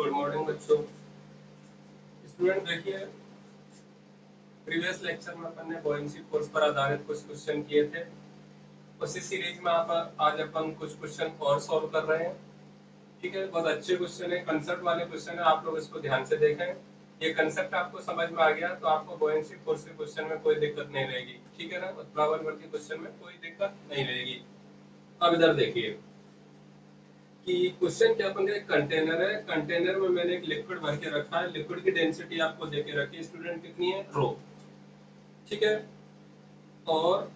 Good morning बच्चों। Student देखिए, previous lecture में अपन ने बॉयंसी फोर्स पर आधारित कुछ क्वेश्चन किए थे। उसी सीरीज में आज अपन कुछ क्वेश्चन और सॉल्व कर रहे हैं। ठीक है, बहुत अच्छे क्वेश्चन है, कंसेप्ट वाले क्वेश्चन है, आप लोग इसको ध्यान से देखें। ये कंसेप्ट आपको समझ में आ गया तो आपको बॉयंसी फोर्स के क्वेश्चन में कोई दिक्कत नहीं रहेगी। ठीक है ना, फ्लावर वर्क के क्वेश्चन में कोई दिक्कत नहीं रहेगी। अब इधर देखिए कि क्वेश्चन क्या अपन का एक कंटेनर है, कंटेनर में मैंने एक लिक्विड भर के रखा है। लिक्विड की डेंसिटी आपको देके रखी है स्टूडेंट, कितनी है? रो। ठीक है, और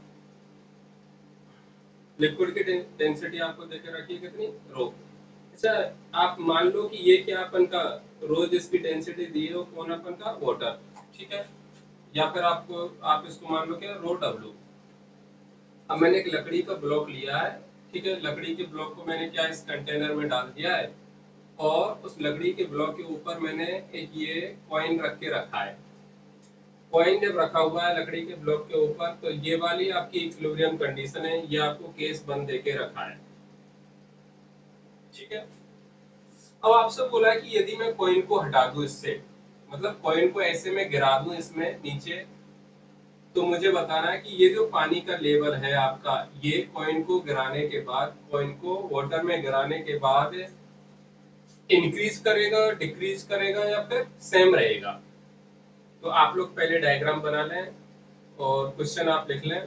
लिक्विड की डेंसिटी आपको देके रखी है कितनी? रो। अच्छा, आप मान लो कि ये क्या अपन का रो जिसकी डेंसिटी दी है वो कौन अपन का? वाटर। ठीक है, या फिर आप इसको मान लो क्या? रो डब्ल्यू। अब मैंने एक लकड़ी का ब्लॉक लिया है। ठीक है, लकड़ी के ब्लॉक को मैंने क्या इस कंटेनर में डाल दिया है और उस लकड़ी के ब्लॉक के ऊपर मैंने एक ये कॉइन रख के रखा है। कॉइन जब रखा हुआ है लकड़ी के ब्लॉक के ऊपर तो ये वाली आपकी इक्विलिब्रियम कंडीशन है, ये आपको केस बंद देके रखा है। ठीक है, अब आपसे बोला है कि यदि मैं कॉइन को हटा दूं इससे, मतलब कॉइन को ऐसे में गिरा दूं इसमें नीचे, तो मुझे बताना है कि ये जो पानी का लेवल है आपका, ये कॉइन को गिराने के बाद, कॉइन को वाटर में गिराने के बाद इंक्रीज करेगा, डिक्रीज करेगा या फिर सेम रहेगा। तो आप लोग पहले डायग्राम बना लें और क्वेश्चन आप लिख लें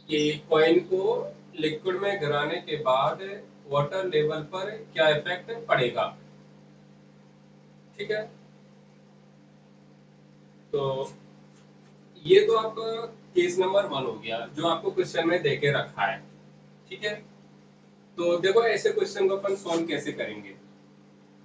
कि कॉइन को लिक्विड में गिराने के बाद वाटर लेवल पर क्या इफेक्ट पड़ेगा। ठीक है, तो ये तो आपका केस नंबर 1 हो गया जो आपको क्वेश्चन में देके रखा है। ठीक है, तो देखो ऐसे क्वेश्चन को अपन सॉल्व कैसे करेंगे।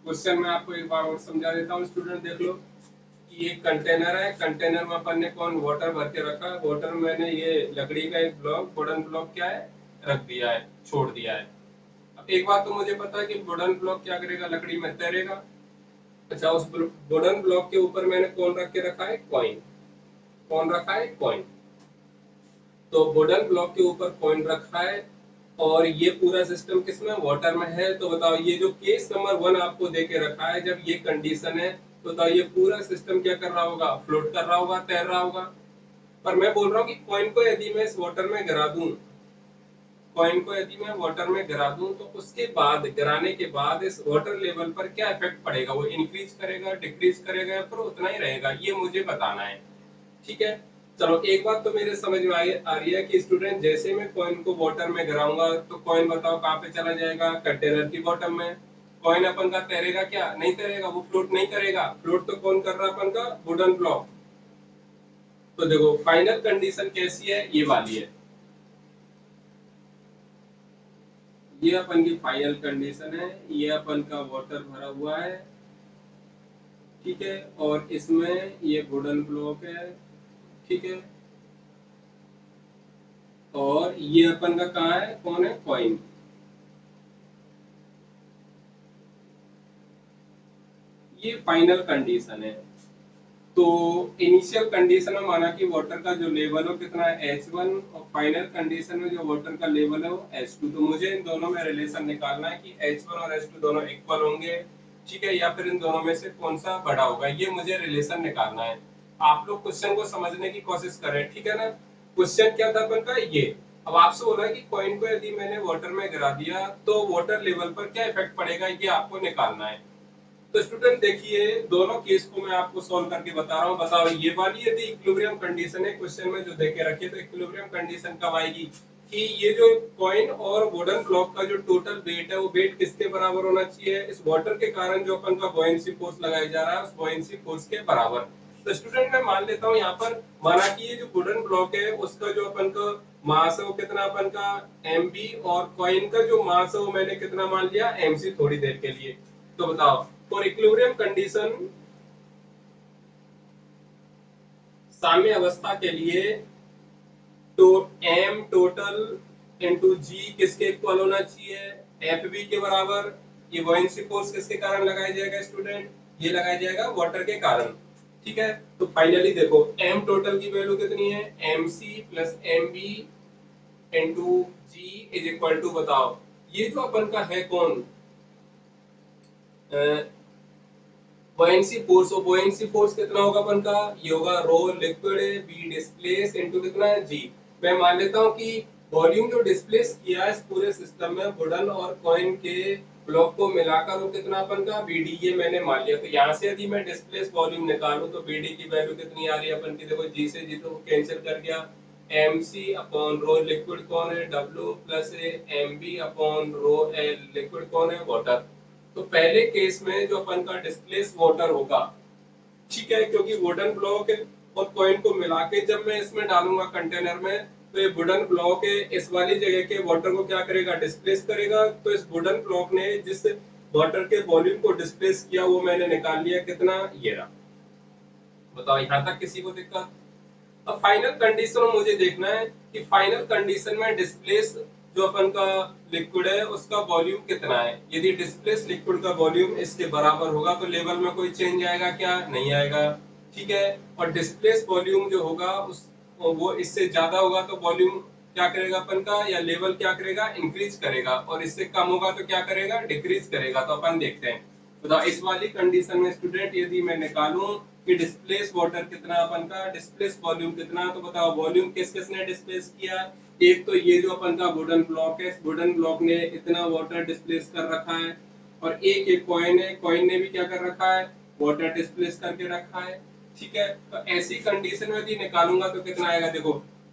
क्वेश्चन में आपको एक बार और समझा देता हूँ स्टूडेंट, देख लो कि ये कंटेनर है, कंटेनर में अपन ने कौन वाटर भर के रखा है। वाटर में मैंने ये लकड़ी का एक ब्लॉक, वुडन ब्लॉक क्या है, रख दिया है, छोड़ दिया है। अब एक बात तो मुझे पता है कि वुडन ब्लॉक क्या करेगा, लकड़ी में तैरेगा। अच्छा, उस वुडन ब्लॉक के ऊपर मैंने कौन रख के रखा है? कॉइन। कौन रखा है? कॉइन। तो वुडन ब्लॉक के ऊपर कॉइन रखा है और ये पूरा सिस्टम किसमें? वाटर में है। तो बताओ ये जो केस नंबर 1 आपको देके रखा है, जब ये कंडीशन है तो बताओ ये पूरा सिस्टम क्या कर रहा होगा? फ्लोट कर रहा होगा, तैर रहा होगा। पर मैं बोल रहा हूँ कि कॉइन को यदि मैं इस वाटर में गिरा दूं, कॉइन को यदि मैं वाटर में गिरा दूं तो उसके बाद, गिराने के बाद इस वाटर लेवल पर क्या इफेक्ट पड़ेगा? वो इंक्रीज करेगा, डिक्रीज करेगा या फिर उतना ही रहेगा? ये मुझे बताना है। ठीक है, चलो एक बात तो मेरे समझ में आ रही है कि स्टूडेंट जैसे मैं कॉइन को वाटर में गिराऊंगा तो कॉइन बताओ कहाँ पे चला जाएगा? कंटेनर की बॉटम में। कॉइन अपन का तैरेगा क्या? नहीं तैरेगा, वो फ्लोट नहीं करेगा। फ्लोट तो कौन कर रहा है? अपन का वुडन ब्लॉक। तो देखो फाइनल कंडीशन कैसी है? ये वाली है, ये अपन की फाइनल कंडीशन है। ये अपन का वाटर भरा हुआ है, ठीक है, और इसमें ये वुडन ब्लॉक है। ठीक है, और ये अपन का कहाँ है? कौन है? कॉइन। ये फाइनल कंडीशन है। तो इनिशियल कंडीशन में माना कि वाटर का जो लेवल हो कितना है? H1, और फाइनल कंडीशन में जो वाटर का लेवल है वो H2। तो मुझे इन दोनों में रिलेशन निकालना है कि H1 और H2 दोनों इक्वल होंगे, ठीक है, या फिर इन दोनों में से कौन सा बड़ा होगा, ये मुझे रिलेशन निकालना है। आप लोग क्वेश्चन को समझने की कोशिश करें, ठीक है ना। क्वेश्चन क्या था अपन का? ये अब आपसे बोला है कि कॉइन को यदि मैंने वाटर में गिरा दिया तो वाटर लेवल पर क्या इफेक्ट पड़ेगा, ये आपको निकालना है। तो स्टूडेंट देखिए, दोनों केस को मैं आपको सॉल्व करके बता रहा हूँ। बताओ ये वाली यदि इक्विलिब्रियम कंडीशन है क्वेश्चन में जो देके रखी है, तो इक्विलिब्रियम कंडीशन कब आएगी कि ये जो कॉइन और वुडन ब्लॉक का जो टोटल वेट है वो वेट किसके बराबर होना चाहिए? इस वाटर के कारण जो अपन का बॉयंसी फोर्स लगाया जा रहा है उस बॉयंसी फोर्स के बराबर। तो स्टूडेंट मैं मान लेता हूँ यहाँ पर, माना कि ये जो वुडन ब्लॉक है उसका जो अपन का मास है वो कितना अपन का? mb, और कॉइन का जो मास है वो मैंने कितना मान लिया? mc, थोड़ी देर के लिए। तो बताओ फॉर इक्विलिब्रियम कंडीशन, साम्य अवस्था के लिए, तो m टोटल इंटू जी किसके इक्वल होना चाहिए? एफ बी के बराबर। ये बॉयंसी फोर्स किसके कारण लगाया जाएगा स्टूडेंट? ये लगाया जाएगा वाटर के कारण। ठीक है, तो फाइनली देखो m टोटल की वैल्यू कितनी है? mc plus mb into g is equal to, बताओ ये जो अपन का है कौन? बोयेंसी फोर्स, और बोयेंसी फोर्स कितना होगा अपन का, ये होगा rho liquid b displace into कितना जी। मैं मान लेता हूँ कि वॉल्यूम जो डिस्प्लेस किया है इस पूरे सिस्टम में वुडन और कॉइन के ब्लॉक को मिलाकर वो कितना अपन का बीडी, ये मैंने मान लिया। तो यहाँ से यदि मैं डिस्प्लेस वॉल्यूम निकालूं तो बीडी की वैल्यू कितनी आ रही है अपन की, देखो जी से जी तो कैंसिल कर गया, m c upon rho liquid कौन है डब्ल्यू plus m b upon rho l liquid कौन है वाटर। तो पहले केस में जो अपन का डिस्प्लेस वाटर होगा, ठीक है, क्योंकि वुडन ब्लॉक और कॉइन को मिला के जब मैं इसमें डालूंगा कंटेनर में, तो ये वुडन ब्लॉक है इस वाली जगह के वाटर को क्या करेगा, डिस्प्लेस करेगा। तो इस वुडन ब्लॉक ने जिस वाटर के वॉल्यूम को डिस्प्लेस किया वो मैंने निकाल लिया, कितना, ये रहा। बताओ यहाँ तक किसी को दिक्कत। अब फाइनल कंडीशन में मुझे देखना है कि फाइनल कंडीशन में डिस्प्लेस जो अपन का लिक्विड है उसका वॉल्यूम कितना है। यदि डिस्प्लेस लिक्विड का वॉल्यूम इसके बराबर होगा तो लेवल में कोई चेंज आएगा क्या, नहीं आएगा, ठीक है। और डिस्प्लेस वॉल्यूम जो होगा उस वो इससे ज्यादा होगा तो वॉल्यूम क्या करेगा अपन का, या लेवल क्या करेगा, इंक्रीज करेगा, और इससे कम होगा तो क्या करेगा, डिक्रीज करेगा। तो अपन देखते हैं। बताओ इस वाली कंडीशन में स्टूडेंट यदि मैं निकालूं कि डिस्प्लेस वाटर कितना अपन का, डिस्प्लेस वॉल्यूम कितना, तो बताओ वॉल्यूम किस किस ने डिस्प्लेस किया। एक तो ये जो अपन का वुडन ब्लॉक है, वुडन ब्लॉक ने इतना वाटर डिस्प्लेस कर रखा है, और एक एक कॉइन है, कॉइन ने भी क्या कर रखा है, वाटर डिस्प्लेस करके रखा है, ठीक है। तो ऐसी कंडीशन में यदि निकालूंगा तो कितना आएगा, देखो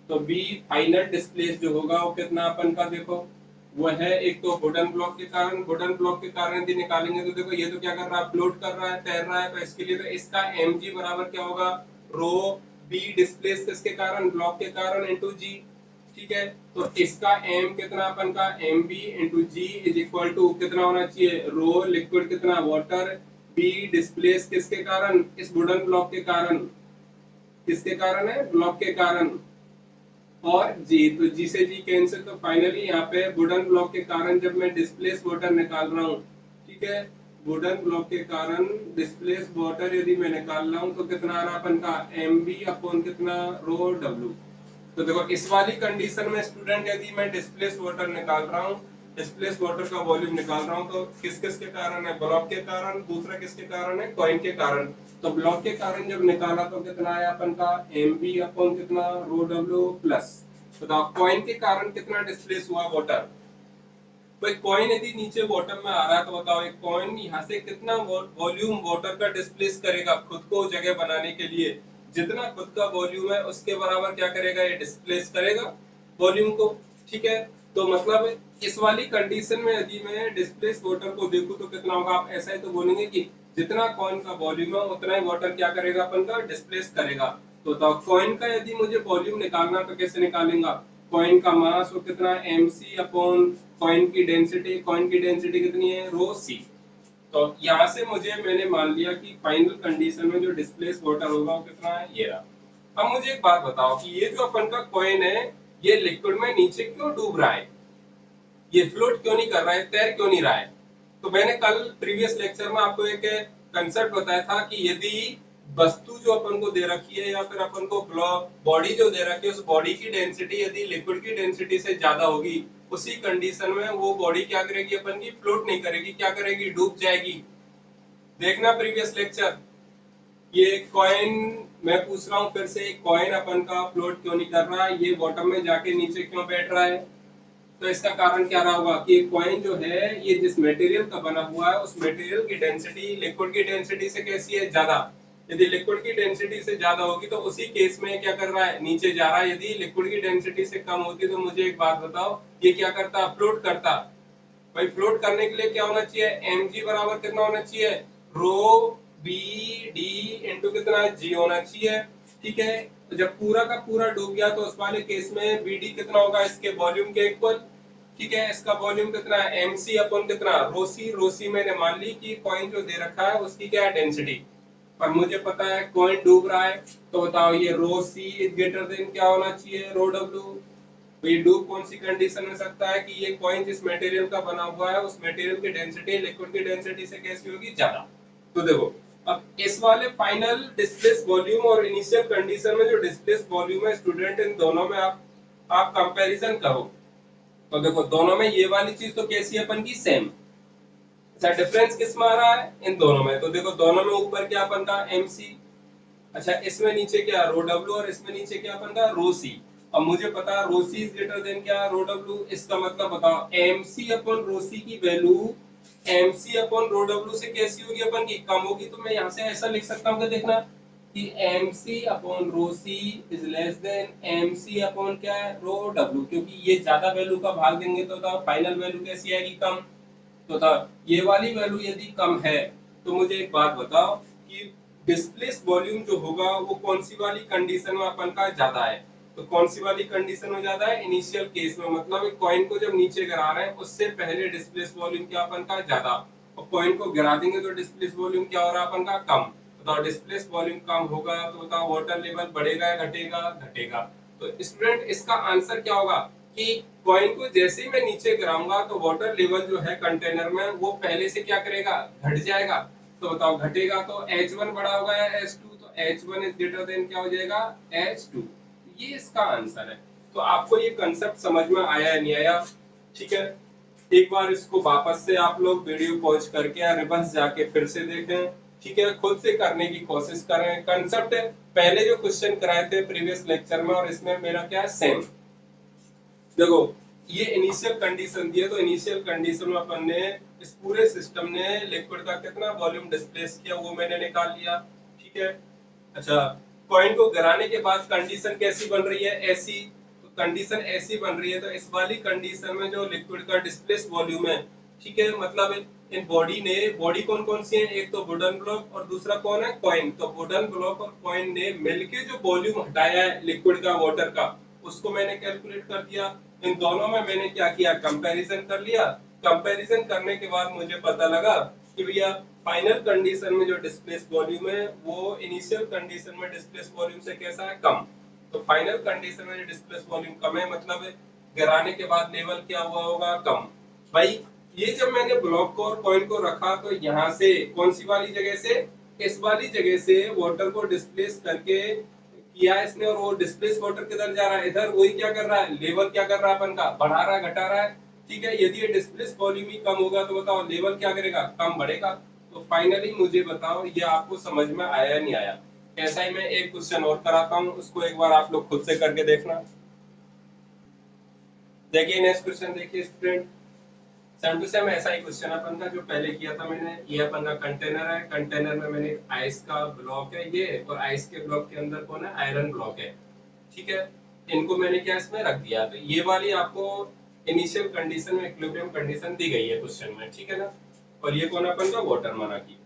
तो बी फाइनल डिस्प्लेस जो होगा वो कितना अपन का, देखो वो है एक तो वुडन ब्लॉक के कारण, वुडन ब्लॉक के कारण यदि निकालेंगे तो देखो ये तो क्या कर रहा है, फ्लोट कर रहा है, तैर रहा है। तो इसके लिए तो इसका एम जी बराबर क्या होगा, रो बी डिस्प्लेस किसके कारण, ब्लॉक के कारण, इंटू जी, ठीक है। तो इसका एम कितना अपन का, m b into g is equal to कितना होना चाहिए, रो लिक्विड कितना वाटर, बी डिस्प्लेस किसके कारण, इस वुडन ब्लॉक के कारण, किसके कारण है, ब्लॉक के कारण, और जी, तो जी से जी कैंसिल। तो फाइनली यहाँ पे वुडन ब्लॉक के कारण जब मैं डिस्प्लेस वाटर निकाल रहा हूँ, ठीक है, वुडन ब्लॉक के कारण डिस्प्लेस वाटर यदि मैं निकाल रहा हूँ तो कितना आ रहा अपन का, एम बी अपॉन कितना, रो डब्ल्यू। तो देखो इस वाली कंडीशन में स्टूडेंट यदि मैं डिस्प्लेस वाटर निकाल रहा हूँ, डिस्प्लेस वाटर का वॉल्यूम निकाल रहा हूँ, तो किस किस के कारण है, ब्लॉक के कारण, दूसरा किसके कारण है, कॉइन के कारण। तो ब्लॉक के कारण जब निकाला तो कितना आया अपन का, एम बी अपॉन कितना, रो डब्ल्यू प्लस, बताओ कॉइन के कारण कितना डिस्प्लेस हुआ वाटर। तो एक कॉइन यदि नीचे वाटर में आ रहा है तो बताओ एक कॉइन यहाँ से कितना वॉल्यूम वाटर का डिस्प्लेस करेगा खुद को जगह बनाने के लिए, जितना खुद का वॉल्यूम है उसके बराबर क्या करेगा, ये डिस्प्लेस करेगा वॉल्यूम को, ठीक है। तो मतलब इस वाली कंडीशन में यदि मैं डिस्प्लेस वाटर को देखूं तो कितना होगा, आप ऐसा ही तो बोलेंगे कि जितना कॉइन का वॉल्यूम है उतना ही वाटर क्या करेगा अपन का, डिस्प्लेस करेगा। तो कॉइन का यदि मुझे वॉल्यूम निकालना तो कैसे निकालेंगे, कॉइन का मास वो कितना, एम सी अपॉन कॉइन की डेंसिटी, कॉइन की डेंसिटी कितनी है, रो सी। तो यहाँ से मुझे मैंने मान लिया कि फाइनल कंडीशन में जो डिस्प्लेस वाटर होगा वो कितना है, ये रहा। अब मुझे एक बात बताओ कि ये जो अपन का कॉइन है ये लिक्विड में नीचे क्यों डूब रहा है, ये फ्लोट क्यों नहीं कर रहा है, तैर क्यों नहीं रहा है। तो मैंने कल प्रीवियस लेक्चर में आपको एक कंसेप्ट बताया था कि यदि वस्तु जो अपन को दे रखी है या फिर अपन को बॉडी जो दे रखी है उस बॉडी की डेंसिटी यदि लिक्विड की डेंसिटी से ज्यादा होगी, उसी कंडीशन में वो बॉडी क्या करेगी अपन की, फ्लोट नहीं करेगी, क्या करेगी, डूब जाएगी। देखना प्रीवियस लेक्चर। ये कॉइन मैं पूछ रहा हूँ फिर से, कॉइन अपन का फ्लोट क्यों नहीं कर रहा है, ये बॉटम में जाके नीचे क्यों बैठ रहा है। तो इसका कारण क्या रहा होगा कि कॉइन जो है ये जिस मटेरियल का बना हुआ है उस मटेरियल की डेंसिटी लिक्विड की डेंसिटी से कैसी है, ज्यादा। यदि लिक्विड की डेंसिटी से ज्यादा होगी तो उसी केस में क्या कर रहा है, नीचे जा रहा है। यदि लिक्विड की डेंसिटी से कम होती तो मुझे एक बात बताओ, ये क्या करता, फ्लोट करता। भाई फ्लोट करने के लिए क्या होना चाहिए, एम जी बराबर कितना होना चाहिए, रो बी डी इंटू कितना, जी होना चाहिए, ठीक है। तो जब पूरा का पूरा डूब गया तो उस वाले केस में बी डी कितना होगा, इसके वॉल्यूम के इक्वल, ठीक है। इसका वॉल्यूम कितना है, एम सी अपॉन कितना, रोसी। रोसी मैंने मान ली कि कॉइन जो दे रखा है उसकी क्या है, डेंसिटी। पर मुझे पता है कॉइन डूब रहा है, तो बताओ ये रो सी इज ग्रेटर देन क्या होना चाहिए, रो डब्ल्यू। तो ये डूब कौन सी कंडीशन में सकता है कि ये कॉइन जिस मटेरियल का बना हुआ है उस मटेरियल की डेंसिटी लिक्विड की डेंसिटी से कैसी होगी, ज्यादा। तो देखो अब इस वाले फाइनल डिस्प्लेस वॉल्यूम और इनिशियल कंडीशन में जो डिस्प्लेस वॉल्यूम है स्टूडेंट, इन दोनों में आप कंपैरिजन करो। तो देखो दोनों में ये वाली चीज तो कैसी है अपन की, सेम। अच्छा डिफरेंस किस में आ रहा है? इन दोनों में। तो देखो दोनों में ऊपर क्या अपन का MC, अच्छा इसमें नीचे क्या रो W, और इसमें नीचे क्या अपन का रो C। अब मुझे पता है रो C इज ग्रेटर देन क्या रो W, इसका मतलब बताओ MC अपन रो C की वैल्यू MC अपन रो W से कैसी होगी अपन की? कम होगी। तो मैं यहाँ से ऐसा लिख सकता हूँ, क्या देखना कि MC अपन rho C is less than MC अपन क्या है रो W, क्योंकि ये ज्यादा वैल्यू का भाग देंगे तो फाइनल वैल्यू कैसी आएगी? कम। तो था ये वाली वैल्यू यदि कम है तो मुझे एक बात बताओ कि डिस्प्लेस वॉल्यूम जो होगा वो कौन सी वाली कंडीशन में अपन का ज्यादा है? तो कौन सी वाली कंडीशन में ज्यादा है? इनिशियल केस में, मतलब एक कॉइन को जब नीचे गिरा रहे हैं उससे पहले डिस्प्लेस वॉल्यूम क्या अपन का ज्यादा, और कॉइन को गिरा देंगे तो डिस्प्लेस वॉल्यूम क्या हो रहा है अपन का? कम। बताओ डिस्प्लेस वॉल्यूम कम होगा तो बताओ वाटर लेवल बढ़ेगा या घटेगा? घटेगा। तो स्टूडेंट इसका आंसर क्या होगा कि कॉइन को जैसे ही मैं नीचे गिराऊंगा तो वाटर लेवल जो है कंटेनर में वो पहले से क्या करेगा? घट जाएगा। तो बताओ घटेगा तो H1 बड़ा होगा या H2? तो H1 इज ग्रेटर देन क्या हो जाएगा? H2। ये इसका आंसर है। तो आपको ये कंसेप्ट समझ में आया या नहीं आया? ठीक है, एक बार इसको वापस से आप लोग वीडियो पॉज करके या रिवर्स जाके फिर से देखें। ठीक है, खुद से करने की कोशिश करें। कंसेप्ट पहले जो क्वेश्चन कराए थे प्रीवियस लेक्चर में और इसमें मेरा क्या है? सेम। देखो ये इनिशियल कंडीशन दी है, तो इनिशियल कंडीशन में अपन ने इस पूरे सिस्टम ने लिक्विड का कितना वॉल्यूम डिस्प्लेस किया वो मैंने निकाल लिया। ठीक है, अच्छा कॉइन को गिराने के बाद कंडीशन कैसी बन रही है? ऐसी। तो कंडीशन ऐसी बन रही है तो इस वाली कंडीशन में जो लिक्विड का डिस्प्लेस वॉल्यूम है, ठीक है, मतलब इन बॉडी कौन कौन सी है? एक तो वुडन ब्लॉक और दूसरा कौन है? कॉइन। तो वुडन ब्लॉक और कॉइन ने मिलके जो वॉल्यूम हटाया है लिक्विड का वाटर का, उसको मैंने कैलकुलेट कर दिया। इन दोनों में मैंने क्या किया? कंपैरिजन कर लिया। कंपैरिजन करने के बाद मुझे पता लगा कि भैया फाइनल कंडीशन में जो डिस्प्लेस वॉल्यूम है वो इनिशियल कंडीशन में डिस्प्लेस वॉल्यूम से कैसा है? कम। तो फाइनल कंडीशन में डिस्प्लेस वॉल्यूम कम है, मतलब गिराने के बाद लेवल क्या हुआ होगा? कम। भाई ये जब मैंने ब्लॉक को और कॉइन को रखा तो यहाँ से कौन सी वाली जगह से? इस वाली जगह से वाटर को डिस्प्लेस करके किया इसने, और वो डिस्प्लेस वाटर किधर जा रहा है? इधर। वही क्या कर रहा है? लेवल क्या कर रहा है अपन का? बढ़ा रहा है, घटा रहा है। ठीक है, यदि ये डिस्प्लेस वॉल्यूम ही कम होगा तो बताओ लेवल क्या करेगा? कम बढ़ेगा। तो फाइनली मुझे बताओ ये आपको समझ में आया या नहीं आया? ऐसा ही मैं एक क्वेश्चन और कराता हूँ, उसको एक बार आप लोग खुद से करके देखना। देखिए नेक्स्ट क्वेश्चन देखिए स्टूडेंट, सेम टू सेम ऐसा ही क्वेश्चन अपन का जो पहले किया था मैंने। ये अपन का कंटेनर है, कंटेनर में मैंने आइस का ब्लॉक है ये, और आइस के ब्लॉक के अंदर कौन है? आयरन ब्लॉक है। ठीक है, इनको मैंने क्या इसमें रख दिया। तो ये वाली आपको इनिशियल कंडीशन में इक्विलिब्रियम कंडीशन दी गई है क्वेश्चन में, ठीक है ना। और ये कौन अपन का? वाटर माना की,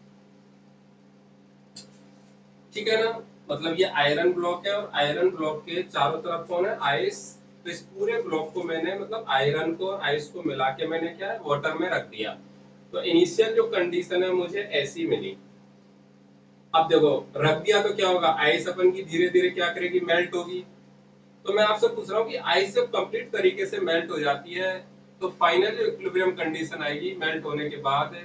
ठीक है ना। मतलब ये आयरन ब्लॉक है और आयरन ब्लॉक के चारों तरफ कौन है? आइस। तो इस पूरे ब्लॉक को मैंने मतलब आयरन को और आइस को मिला के मैंने क्या है? वाटर में रख दिया। तो इनिशियल जो कंडीशन है मुझे ऐसी मिली। अब देखो रख दिया तो क्या होगा? आइस अपन की धीरे धीरे क्या करेगी? मेल्ट होगी। तो मैं आपसे पूछ रहा हूँ कि आइस जब कंप्लीट तरीके से मेल्ट हो जाती है तो फाइनल जो इक्विलिब्रियम कंडीशन आएगी मेल्ट होने के बाद,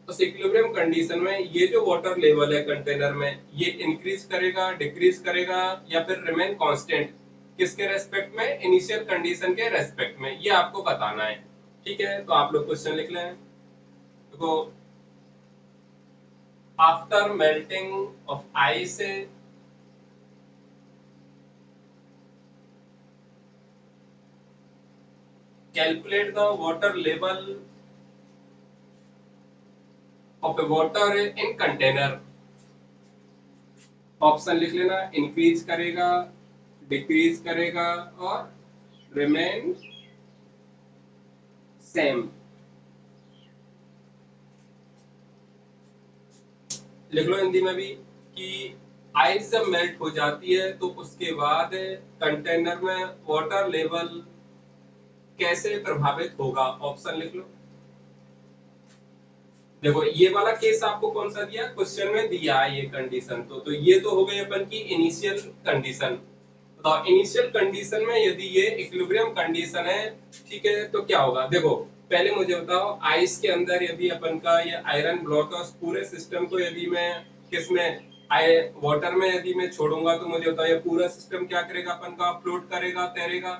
उस इक्विलिब्रियम कंडीशन में ये जो वाटर लेवल है कंटेनर में ये इंक्रीज करेगा, डिक्रीज करेगा, या फिर रिमेन कांस्टेंट? किसके रेस्पेक्ट में? इनिशियल कंडीशन के रेस्पेक्ट में, ये आपको बताना है। ठीक है, तो आप लोग क्वेश्चन लिख लें। देखो after melting of ice, calculate the water level of A water in container. Option लिख लेना, इंक्रीज करेगा, डिक्रीज करेगा, और रिमेन सेम। लिख लो हिंदी में भी कि आइस जब मेल्ट हो जाती है तो उसके बाद कंटेनर में वाटर लेवल कैसे प्रभावित होगा? ऑप्शन लिख लो। देखो ये वाला केस आपको कौन सा दिया? क्वेश्चन में दिया है ये कंडीशन। तो ये तो हो गई अपन की इनिशियल कंडीशन। बताओ इनिशियल कंडीशन में यदि ये इक्विलिब्रियम कंडीशन है, ठीक है, तो क्या होगा? देखो पहले मुझे बताओ आइस के अंदर यदि अपन का ये आयरन ब्लॉक है उस पूरे सिस्टम को यदि मैं किसमें वाटर में यदि मैं छोड़ूंगा तो मुझे बताओ ये पूरा सिस्टम क्या करेगा? अपन का फ्लोट करेगा, तैरेगा।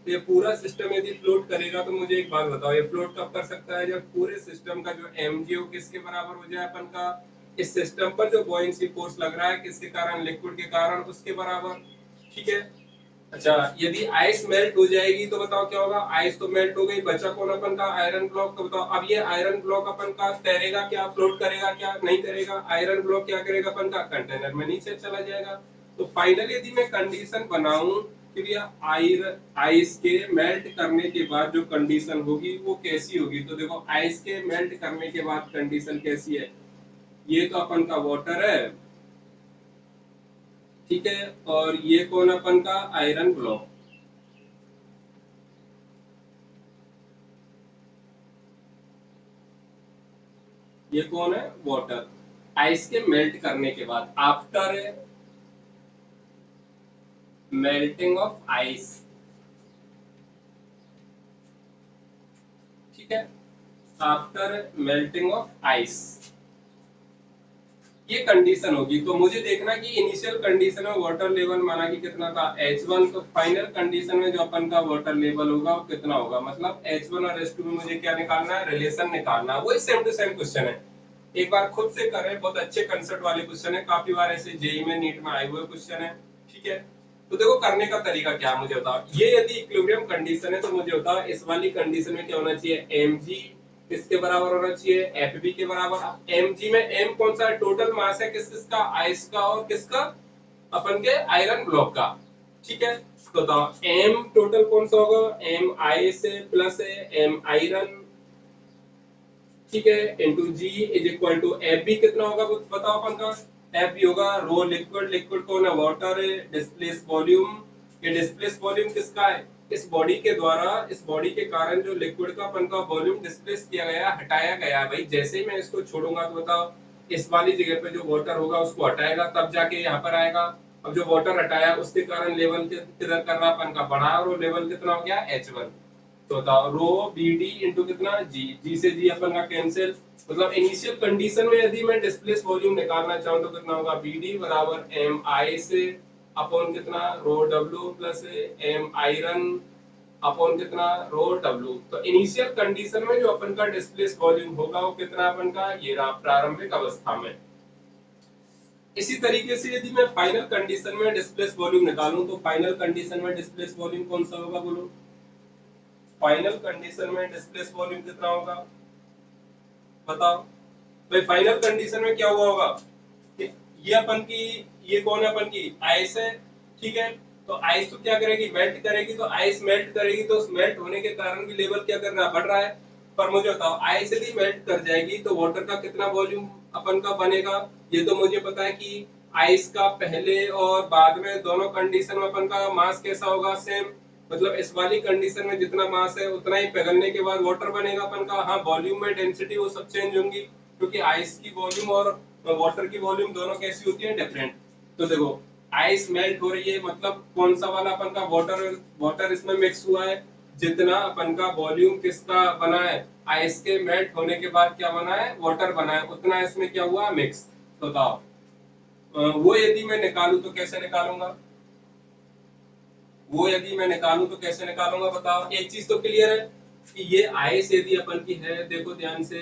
तो ये पूरा सिस्टम यदि फ्लोट करेगा तो मुझे एक बात बताओ, ये फ्लोट कब कर सकता है? जब पूरे सिस्टम का जो mg हो किसके बराबर हो जाए अपन का, इस सिस्टम पर जो बॉयंसी फोर्स लग रहा है किसके कारण, लिक्विड के कारण, उसके बराबर। ठीक है। अच्छा, यदि आइस मेल्ट हो जाएगी तो बताओ क्या होगा? आइस तो मेल्ट हो गई, बचा कौन अपन का? Iron block. तो बताओ अब ये आयरन ब्लॉक अपन का तैरेगा क्या, फ्लोट करेगा क्या? नहीं करेगा। आयरन ब्लॉक क्या करेगा अपन का? कंटेनर में नीचे चला जाएगा। तो फाइनली यदि मैं कंडीशन बनाऊं कि भैया आइस के मेल्ट करने के बाद जो कंडीशन होगी वो कैसी होगी, तो देखो आइस के मेल्ट करने के बाद कंडीशन कैसी है। ये तो अपन का वाटर है, ठीक है, और ये कौन अपन का? Iron block. ये कौन है? वाटर। आइस के मेल्ट करने के बाद, आफ्टर मेल्टिंग ऑफ आइस, ठीक है, आफ्टर मेल्टिंग ऑफ आइस, ये कंडीशन होगी। तो मुझे देखना कि इनिशियल कंडीशन में वाटर लेवल माना कि कितना था? H1। तो फाइनल कंडीशन में जो अपन का वाटर लेवल होगा वो कितना होगा? मतलब H1 और H2 में मुझे क्या निकालना है? रिलेशन निकालना है। वही सेम टू सेम क्वेश्चन है, एक बार खुद से करें, बहुत अच्छे कंसेप्ट वाले क्वेश्चन है, काफी बार ऐसे जेई में, नीट में आए हुए क्वेश्चन है। ठीक है। तो देखो करने का तरीका क्या है मुझे बताओ। ये यदि इक्विलिब्रियम कंडीशन है तो मुझे बताओ इस वाली कंडीशन में क्या होना चाहिए? mg किसके बराबर होना चाहिए? Fb के बराबर। mg में m कौन सा है? टोटल मास है किस किसका? आइस का और किसका? अपन के आयरन ब्लॉक का। ठीक है। तो बताओ m टोटल कौन सा होगा? m ice plus m iron, ठीक है, into g is equal to f b कितना होगा बताओ अपन का? एफ बी होगा रो लिक्विड, लिक्विड कौन है? वाटर। डिस्प्लेस वॉल्यूम, ये डिस्प्लेस वॉल्यूम किसका है? इस बॉडी के द्वारा, इस बॉडी के कारण जो लिक्विड का अपन का वॉल्यूम डिस्प्लेस किया गया, हटाया गया। भाई जैसे ही मैं इसको छोड़ूंगा तो बताओ इस वाली जगह पे जो वाटर होगा उसको हटाएगा तब जाके यहाँ पर आएगा। अब जो वाटर हटाया उसके कारण लेवल किधर कर रहा अपन का? बढ़ा, और वो लेवल कितना हो गया? H1। तो बताओ रो बी डी इंटू कितना? जी, जी से जी अपन का कैंसिल। मतलब इनिशियल कंडीशन में यदि मैं डिस्प्लेस वॉल्यूम निकालना चाहूँ तो कितना होगा? बी डी बराबर एम आई से अपॉन कितना? Rho W plus M iron upon कितना? Rho W. तो इनिशियल कंडीशन में जो अपन का डिस्प्लेस वॉल्यूम होगा वो कितना अपन का? ये रहा प्रारंभिक अवस्था में। इसी तरीके से यदि मैं फाइनल कंडीशन में डिस्प्लेस वॉल्यूम निकालूं तो फाइनल कंडीशन में डिस्प्लेस वॉल्यूम कौन सा होगा बोलो? फाइनल कंडीशन में डिस्प्लेस वॉल्यूम कितना होगा बताओ? भाई फाइनल कंडीशन में क्या हुआ होगा कि ये अपन की, ये कौन है अपन की? आइस है, ठीक है। तो आइस तो क्या करेगी? मेल्ट करेगी। तो आइस मेल्ट करेगी तो उस मेल्ट होने के कारण भी लेवल क्या कर रहा है? बढ़ रहा है। पर मुझे बताओ आइस यदि मेल्ट कर जाएगी तो वाटर का कितना वॉल्यूम अपन का बनेगा? ये तो मुझे पता है कि आइस का पहले और बाद में दोनों कंडीशन में अपन का मास कैसा होगा? सेम। मतलब इस वाली कंडीशन में जितना मास है उतना ही पिघलने के बाद वाटर बनेगा अपन का। हाँ, वॉल्यूम में डेंसिटी वो सब चेंज होंगी क्योंकि आइस की वॉल्यूम और वाटर की वॉल्यूम दोनों कैसी होती है? डिफरेंट। तो देखो आइस मेल्ट हो रही है मतलब कौन सा वाला अपन का? वाटर, वाटर इसमें मिक्स हुआ है। जितना अपन का वॉल्यूम किसका बना है? आइस के मेल्ट होने के बाद क्या बना है? वाटर बना है, उतना इसमें क्या हुआ? मिक्स। तो बताओ वो यदि मैं निकालू तो कैसे निकालूंगा? वो यदि मैं निकालूं तो कैसे निकालूंगा बताओ? एक चीज तो क्लियर है कि ये आइस यदि अपन की है, देखो ध्यान से,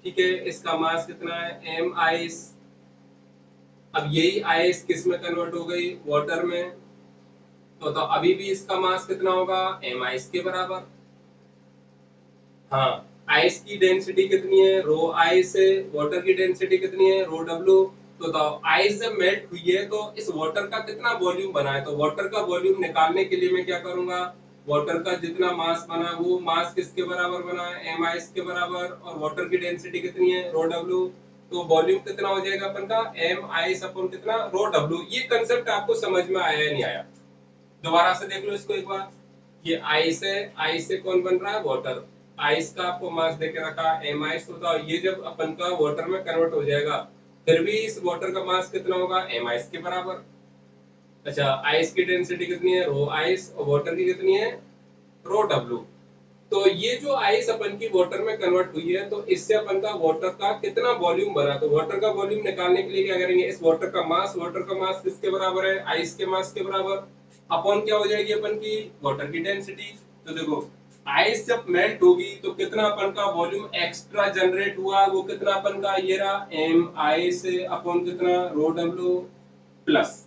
ठीक है, इसका मास कितना है? M ice. अब यही आइस किस में कन्वर्ट हो गई? वाटर में। तो अभी भी इसका मास कितना होगा? एम आइस के बराबर। हाँ, आइस की डेंसिटी कितनी है? रो आइस है। वाटर की डेंसिटी कितनी है? रो डब्ल्यू। तो बताओ आइस जब मेल्ट हुई है तो इस वाटर का कितना वॉल्यूम बना है? तो वाटर का वॉल्यूम निकालने के लिए मैं क्या करूंगा? वाटर का जितना मास बना वो मास किसके बराबर बना है? एम आइस के बराबर। और वाटर की डेंसिटी कितनी है? रो डब्ल्यू। तो वॉल्यूम कितना हो जाएगा अपन का? एम आइस अपॉन कितना? Rho W. ये कंसेप्ट आपको समझ में आया या नहीं आया? दोबारा से देख लो इसको एक बार। ये आइस है, आइस से कौन बन रहा है? वाटर। आइस का आपको मास देके रखा एम आइस। होता है ये जब अपन का वाटर में कन्वर्ट हो जाएगा फिर भी इस वाटर का मास कितना होगा? एम आइस के बराबर। अच्छा, आइस की डेंसिटी कितनी है? रो आइस। और वाटर की कितनी है? रो डब्ल्यू। तो ये जो आइस अपन की वाटर में कन्वर्ट हुई है तो इससे अपन का वाटर का कितना वॉल्यूम बना? तो वाटर का वॉल्यूम निकालने के लिए क्या करेंगे? इस वाटर का मास, वाटर का मास किसके बराबर है? आइस के मास के बराबर। अपॉन क्या हो जाएगी अपन की वाटर की डेंसिटी। तो देखो आइस जब मेल्ट होगी तो कितना अपन का वॉल्यूम एक्स्ट्रा जनरेट हुआ, वो कितना अपन का ये रहा एम आइस अपॉन कितना रो डब्ल्यू प्लस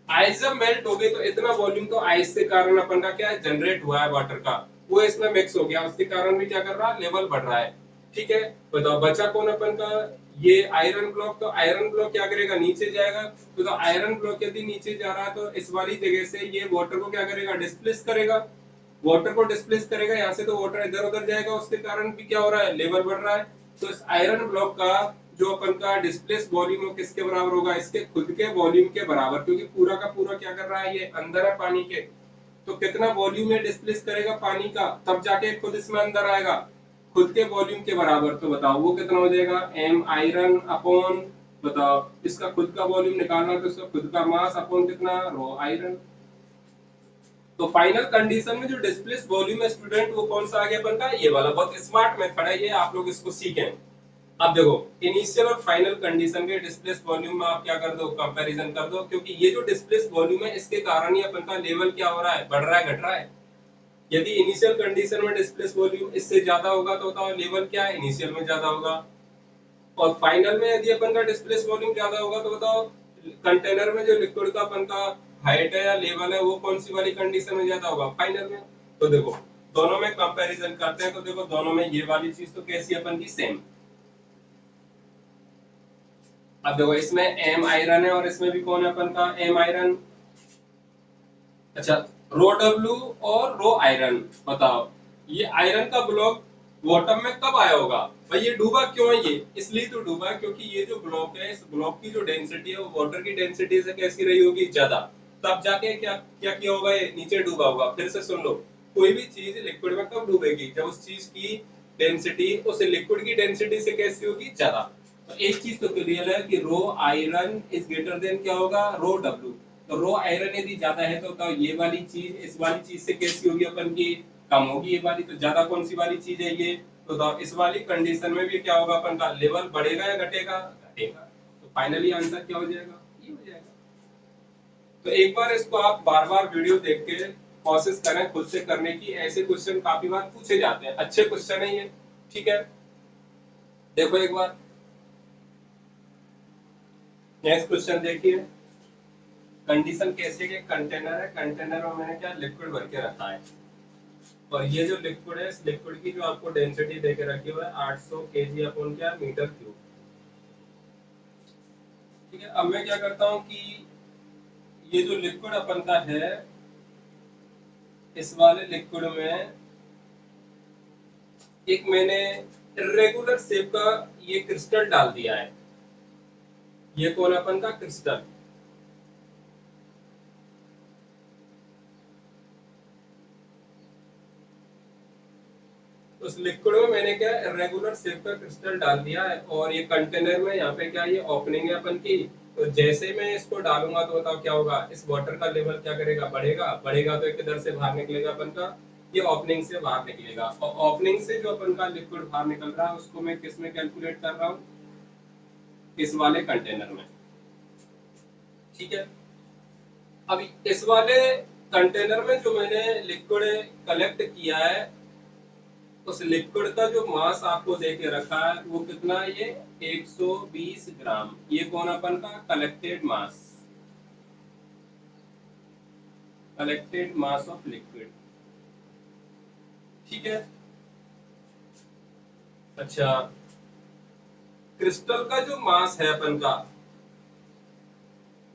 आइस जब मेल्ट हो गई तो इतना वॉल्यूम तो आइस के कारण अपन का क्या जनरेट हुआ है वाटर का, वो इसमें मिक्स हो गया, उसके कारण भी क्या कर रहा है लेवल बढ़ रहा है। ठीक है, बताओ बचा कौन अपन का ये आयरन ब्लॉक। तो आयरन ब्लॉक क्या करेगा नीचे जाएगा। तो आयरन ब्लॉक यदि नीचे जा रहा है तो इस वाली जगह से ये वाटर को क्या करेगा डिस्प्लेस करेगा, वाटर को डिस्प्लेस करेगा यहाँ से, तो वाटर इधर उधर जाएगा, उसके कारण भी क्या हो रहा है लेवल बढ़ रहा है। तो इस आयरन ब्लॉक का जो अपन का डिस्प्लेस वॉल्यूम है किसके बराबर होगा, इसके खुद के वॉल्यूम के बराबर, क्योंकि पूरा का पूरा क्या कर रहा है ये अंदर है पानी के। तो कितना वॉल्यूम है डिस्प्लेस करेगा पानी का, तब जाके खुद इसमें अंदर आएगा खुद के वॉल्यूम के बराबर। तो बताओ वो कितना हो जाएगा एम आयरन अपॉन, बताओ इसका खुद का वॉल्यूम निकालना तो इसका खुद का मास अपॉन कितना रो आयरन। तो फाइनल कंडीशन में जो डिस्प्लेस वॉल्यूम है स्टूडेंट वो कौन सा आ गया अपन का ये वाला। बहुत स्मार्ट मेथड है ये, आप लोग इसको सीखें। अब देखो इनिशियल और फाइनल कंडीशन के डिस्प्लेस वॉल्यूम में आप क्या कर दो कंपैरिजन कर दो, क्योंकि ये जो डिस्प्लेस वॉल्यूम है इसके कारण ही अपन का लेवल क्या हो रहा है बढ़ रहा है घट रहा है। यदि इनिशियल कंडीशन में डिस्प्लेस वॉल्यूम इससे ज्यादा होगा तो बताओ लेवल क्या है इनिशियल में ज्यादा होगा, और फाइनल में यदि अपन का डिस्प्लेस वॉल्यूम ज्यादा होगा तो बताओ कंटेनर में जो लिक्विड का अपन का हाइट है या लेवल है वो कौन सी वाली कंडीशन में ज्यादा होगा फाइनल में। तो देखो दोनों में कंपैरिजन करते हैं तो देखो दोनों में ये वाली चीज तो कैसी अपन की सेम। अब देखो इसमें एम आयरन है और इसमें भी कौन है अपन का एम आयरन। अच्छा रो डब्ल्यू और रो आयरन, बताओ ये आयरन का ब्लॉक बॉटम में कब आया होगा भाई, ये डूबा क्यों है ये इसलिए तो डूबा है क्योंकि ये जो ब्लॉक है इस ब्लॉक की जो डेंसिटी है वो वाटर की डेंसिटी से कैसी रही होगी ज्यादा, तब जाके क्या क्या किया होगा ये नीचे डूबा होगा। फिर से सुन लो, कोई भी चीज लिक्विड में कब डूबेगी जब उस चीज की डेंसिटी उस लिक्विड की डेंसिटी से कैसी होगी ज्यादा। तो एक चीज तो क्लियर है कि रो आयरन इज ग्रेटर देन क्या होगा रो डब्ल्यू। तो रो आयरन यदि ज्यादा है तो ये वाली चीज इस वाली चीज से कैसी होगी अपन की कम होगी ये वाली। तो ज्यादा कौन सी वाली चीज है ये, तो इस वाली कंडीशन में भी क्या होगा अपन का लेवल बढ़ेगा या घटेगा घटेगा। तो फाइनली आंसर क्या हो जाएगा ये हो जाएगा। तो एक बार इसको आप बार बार वीडियो देख के कोशिश करें खुद से करने की, ऐसे क्वेश्चन काफी बार पूछे जाते हैं, अच्छे क्वेश्चन है ये। ठीक है देखो एक बार नेक्स्ट क्वेश्चन देखिए। कंडीशन कैसे के कंटेनर है, कंटेनर में मैंने क्या लिक्विड भर के रखा है और ये जो लिक्विड है इस लिक्विड की जो आपको डेंसिटी देके रखी हुआ है 800 केजी अपॉन क्या मीटर क्यूब। ठीक है अब मैं क्या करता हूँ कि ये जो लिक्विड अपन का है इस वाले लिक्विड में एक मैंने इरेगुलर शेप का ये क्रिस्टल डाल दिया है। ये कौन अपन का क्रिस्टल, उस लिक्विड में मैंने क्या इरेगुलर शेप का क्रिस्टल डाल दिया है और ये कंटेनर में यहाँ पे क्या ये ओपनिंग है अपन की। तो जैसे मैं इसको डालूंगा तो बताओ क्या होगा इस वाटर का लेवल क्या करेगा बढ़ेगा, बढ़ेगा तो एक इधर से बाहर निकलेगा अपन का ये ओपनिंग से बाहर निकलेगा, और ओपनिंग से जो अपन का लिक्विड बाहर निकल रहा है उसको मैं किस में कैलकुलेट कर रहा हूँ इस वाले कंटेनर में। ठीक है अब इस वाले कंटेनर में जो मैंने लिक्विड कलेक्ट किया है उस लिक्विड का जो मास आपको दे के रखा है वो कितना है ये 120 ग्राम। ये कौन अपन का collected mass, collected mass of liquid. ठीक है अच्छा क्रिस्टल का जो मास है अपन का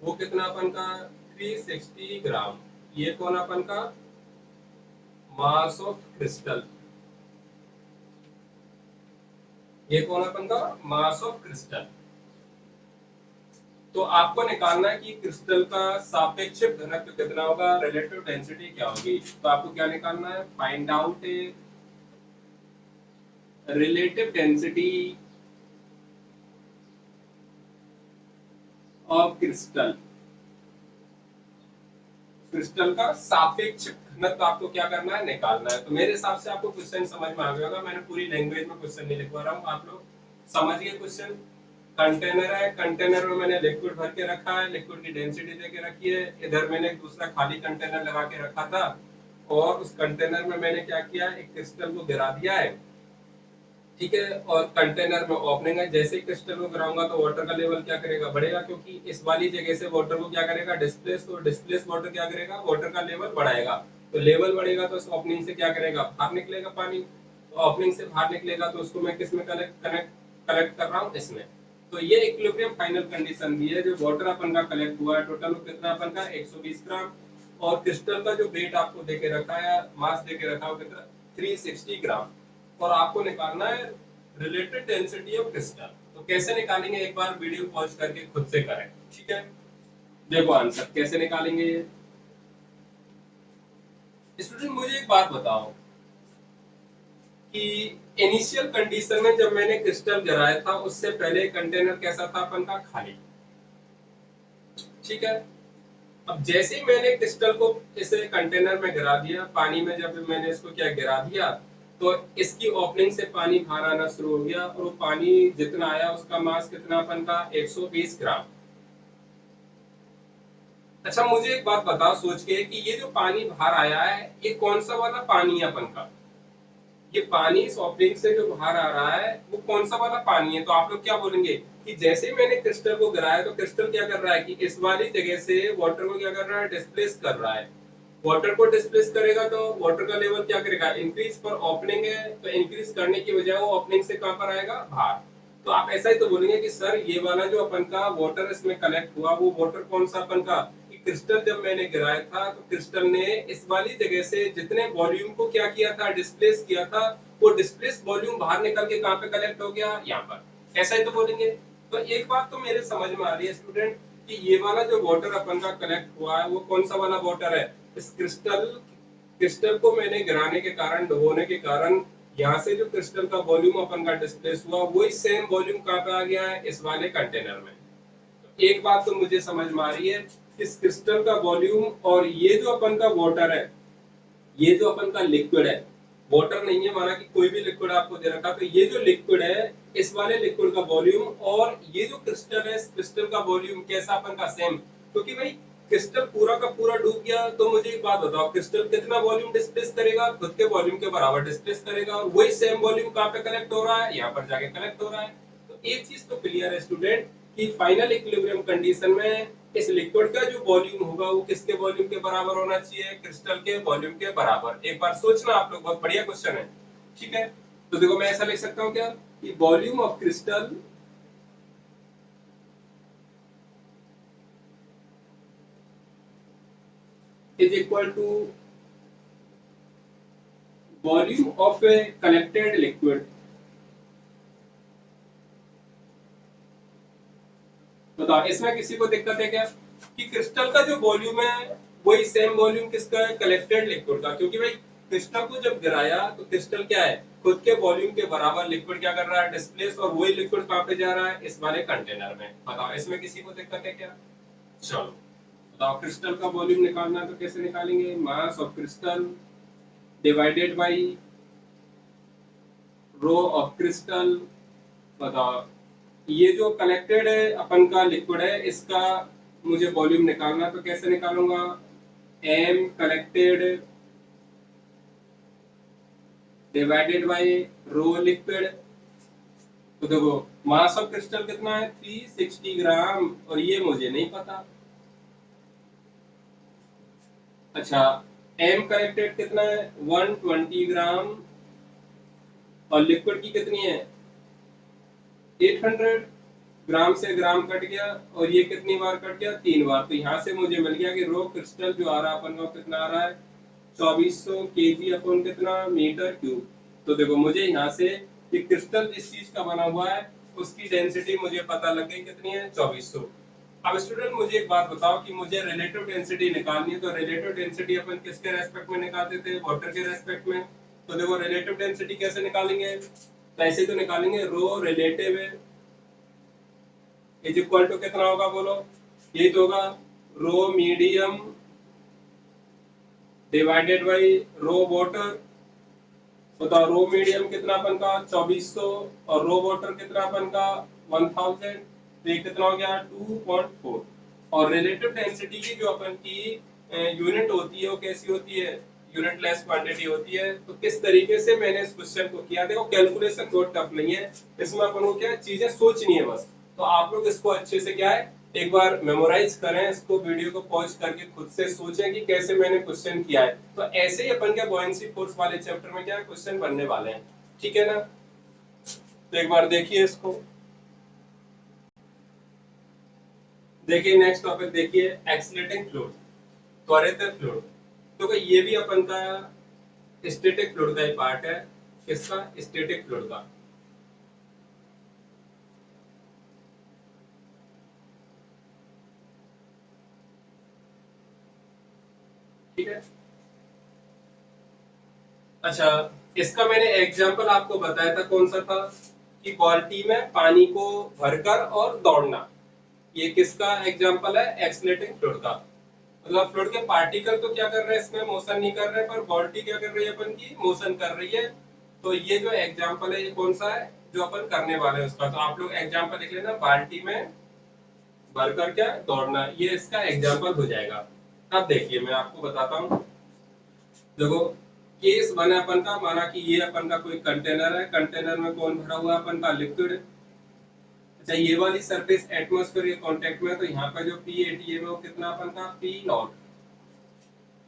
वो कितना अपन का 360 ग्राम। ये कौन अपन का मास ऑफ क्रिस्टल, ये कौन अपन का मास ऑफ क्रिस्टल। तो आपको निकालना है कि क्रिस्टल का सापेक्ष घनत्व कितना होगा, रिलेटिव डेंसिटी क्या होगी। तो आपको क्या निकालना है find out relative density of crystal. Crystal का सापेक्ष घनत्व आपको क्या करना है निकालना है। तो मेरे हिसाब से आपको क्वेश्चन समझ में आ गया होगा, मैंने पूरी लैंग्वेज में क्वेश्चन नहीं लिखवा रहा हूँ, आप लोग समझ गए क्वेश्चन। कंटेनर है, कंटेनर में मैंने लिक्विड भर के रखा है, लिक्विड की डेंसिटी दे के रखी है। इधर मैंने एक दूसरा खाली कंटेनर लगा के रखा था और उस कंटेनर में मैंने क्या किया, एक क्रिस्टल को गिरा दिया है। ठीक है, और कंटेनर में ओपनिंग है। जैसे ही क्रिस्टल को गिराऊंगा तो वाटर का लेवल क्या करेगा, बढ़ेगा, क्योंकि इस वाली जगह से वाटर को क्या करेगा, डिस्प्लेस, तो डिस्प्लेस वाटर क्या करेगा, वाटर का लेवल बढ़ाएगा। तो लेवल बढ़ेगा तो इस ओपनिंग से क्या करेगा, बाहर निकलेगा पानी। तो ओपनिंग से बाहर निकलेगा तो उसको मैं किस में कलेक्ट कर रहा हूँ, इसमें। तो ये इक्विलिब्रियम फाइनल कंडीशन भी है। जो वाटर अपन का कलेक्ट हुआ है टोटल कितना अपन का, 120 ग्राम। और क्रिस्टल का जो वेट आपको देके रखा है, मास देके रखा है, वो कितना, 360 ग्राम। और आपको निकालना है रिलेटेड डेंसिटी ऑफ क्रिस्टल। तो कैसे निकालेंगे, एक बार वीडियो पॉज करके खुद से करें। ठीक है, देखो आंसर कैसे निकालेंगे ये। स्टूडेंट मुझे एक बात बताओ कि इनिशियल कंडीशन में जब मैंने क्रिस्टल गिराया था उससे पहले कंटेनर कैसा था अपन का, खाली। ठीक है, अब जैसे ही मैंने क्रिस्टल को इसे कंटेनर में गिरा दिया, पानी में जब मैंने इसको क्या गिरा दिया, तो इसकी ओपनिंग से पानी बाहर आना शुरू हो गया। और वो पानी जितना आया उसका मास कितना अपन का, 120 ग्राम। अच्छा मुझे एक बात बताओ सोच के कि ये जो पानी बाहर आया है ये कौन सा वाला पानी है अपन का, ये पानी इस ओपनिंग से जो बाहर आ रहा है वो कौन सा वाला पानी है। तो आप लोग क्या बोलेंगे कि जैसे ही मैंने क्रिस्टल को गिराया तो क्रिस्टल क्या कर रहा है कि इस वाली जगह से वाटर को क्या कर रहा है, डिस्प्लेस कर रहा है। वाटर को डिस्प्लेस करेगा तो वाटर का लेवल क्या करेगा, इंक्रीज। पर ओपनिंग है तो इंक्रीज करने की बजाय वो ओपनिंग से कहां पर आएगा, बाहर। तो आप ऐसा ही तो बोलेंगे कि सर ये वाला जो अपन का वाटर इसमें कलेक्ट हुआ वो वाटर कौन सा अपन का, कि क्रिस्टल जब मैंने गिराया था तो क्रिस्टल ने इस वाली जगह से जितने वॉल्यूम को क्या किया था, डिस्प्लेस किया था, वो डिस्प्लेस वॉल्यूम बाहर निकल के कहां पे कलेक्ट हो गया, यहाँ पर। ऐसा ही तो बोलेंगे। तो एक बात तो मेरे समझ में आ रही है स्टूडेंट कि ये वाला जो वाटर अपन का कलेक्ट हुआ है वो कौन सा वाला वाटर है, इस क्रिस्टल क्रिस्टल को मैंने गिराने के कारण, डुबोने के कारण, यहाँ से जो क्रिस्टल का वॉल्यूम अपन का डिस्प्लेस हुआ वही सेम वॉल्यूम कहाँ पे आ गया है, इस वाले कंटेनर में। एक बात तो मुझे समझ में आ रही है, इस क्रिस्टल का वॉल्यूम और ये जो अपन का वाटर है, ये जो अपन का लिक्विड है, वाटर नहीं है, माना कि कोई भी लिक्विड आपको दे रखा, तो ये जो लिक्विड है इस वाले लिक्विड का वॉल्यूम और ये जो क्रिस्टल है इस क्रिस्टल का वॉल्यूम कैसा अपन का, सेम। क्योंकि भाई क्रिस्टल पूरा का पूरा डूब गया तो मुझे एक बात बताओ, क्रिस्टल कितना वॉल्यूम डिस्प्लेस करेगा, खुद के वॉल्यूम के बराबर डिस्प्लेस करेगा। और वही सेम वॉल्यूम कहाँ पे कलेक्ट हो रहा है, यहाँ पर जाके कलेक्ट हो रहा है। तो एक चीज तो क्लियर है स्टूडेंट कि फाइनल इक्विलिब्रियम कंडीशन में इस लिक्विड का जो वॉल्यूम होगा वो किसके वॉल्यूम के बराबर होना चाहिए, क्रिस्टल के वॉल्यूम के बराबर। एक बार सोचना आप लोग, बहुत बढ़िया क्वेश्चन है। ठीक है, तो देखो मैं ऐसा लिख सकता हूँ क्या कि volume of crystal is equal to volume of a collected liquid. बताओ इसमें किसी को दिक्कत है क्या कि क्रिस्टल का जो वॉल्यूम है वही सेम वॉल्यूम किसका है, कलेक्टेड लिक्विड का। क्योंकि भाई क्रिस्टल को जब गिराया तो क्रिस्टल क्या है, खुद के वॉल्यूम के बराबर लिक्विड क्या कर रहा है, डिस्प्लेस। और वही लिक्विड कहाँ पे जा रहा है, इस वाले कंटेनर में। बताओ इसमें किसी को दिक्कत है क्या। चलो बताओ, क्रिस्टल का वॉल्यूम निकालना है तो कैसे निकालेंगे, mass of crystal divided by rho of crystal. बताओ ये जो कलेक्टेड है अपन का लिक्विड है इसका मुझे वॉल्यूम निकालना, तो कैसे निकालूंगा, M collected divided by rho liquid. तो देखो मास ऑफ क्रिस्टल कितना है, 360 ग्राम, और ये मुझे नहीं पता। अच्छा एम कलेक्टेड कितना है, 120 ग्राम, और लिक्विड की कितनी है, 800। ग्राम से ग्राम कट गया और ये कितनी बार कट गया, 3 बार। तो यहाँ से मुझे मिल गया कि रो क्रिस्टल जो आ रहा है अपन को कितना आ रहा है, 2400 केजी अपन कितना, मीटर क्यूब। तो देखो मुझे यहाँ से कि क्रिस्टल जिस चीज का बना हुआ है उसकी डेंसिटी मुझे पता लग गई कितनी है, 2400। अब स्टूडेंट मुझे एक बात बताओ कि मुझे रिलेटिव डेंसिटी निकालनी है, तो रिलेटिव डेंसिटी अपन किसके रेस्पेक्ट में निकालते थे, वाटर के रेस्पेक्ट में। तो देखो रिलेटिव डेंसिटी कैसे निकालेंगे, तो ऐसे तो निकालेंगे, rho relative is equal to कितना होगा बोलो, ये तो होगा rho medium divided by rho water. बताओ रो मीडियम कितना अपन का, 2400, और रो वाटर कितना अपन का 1000, तो ये कितना हो गया 2.4। और रिलेटिव डेंसिटी की जो अपन की यूनिट होती है वो कैसी होती है, यूनिट लेस क्वांटिटी होती है। तो किस तरीके से मैंने इस क्वेश्चन को किया, देखो कैलकुलेशन बहुत टफ नहीं है, इसमें अपन को क्या चीजें सोचनी है बस। तो आप लोग इसको अच्छे से क्या है एक बार मेमोराइज करें, इसको वीडियो को पॉज करके खुद से सोचें कि कैसे मैंने क्वेश्चन किया है। तो ऐसे ही अपन क्या बॉयंसी फोर्स वाले चैप्टर में क्या क्वेश्चन बनने वाले हैं, ठीक है ना। तो एक बार देखिए इसको, देखिए नेक्स्ट टॉपिक देखिए एक्सीलरेटिंग फ्लूइड, त्वरित फ्लूइड। तो ये भी अपन का स्टैटिक फ्लूइड का ही पार्ट है। किसका, स्टैटिक फ्लूइड का। ठीक है, अच्छा इसका मैंने एग्जांपल आपको बताया था, कौन सा था कि बाल्टी में पानी को भरकर और दौड़ना। ये किसका एग्जांपल है, एक्सीलरेटिंग फ्लूइड का। मतलब फ्लूइड के पार्टिकल तो क्या कर रहे हैं इसमें, मोशन नहीं कर रहे, पर बाल्टी क्या कर रही है अपन की, मोशन कर रही है। तो ये जो एग्जांपल है ये कौन सा है जो अपन करने वाले हैं उसका। तो आप लोग एग्जांपल लिख लेना, बाल्टी में भरकर क्या दौड़ना, ये इसका एग्जांपल हो जाएगा। अब देखिए मैं आपको बताता हूँ, देखो केस बना अपन का, माना कि ये अपन का कोई कंटेनर है, कंटेनर में कौन भरा हुआ है अपन का, लिक्विड। अच्छा ये वाली सरफेस एटमॉस्फेयर के कांटेक्ट में है, तो यहाँ पर जो पी एटीएम है वो कितना अपन का पी नॉट।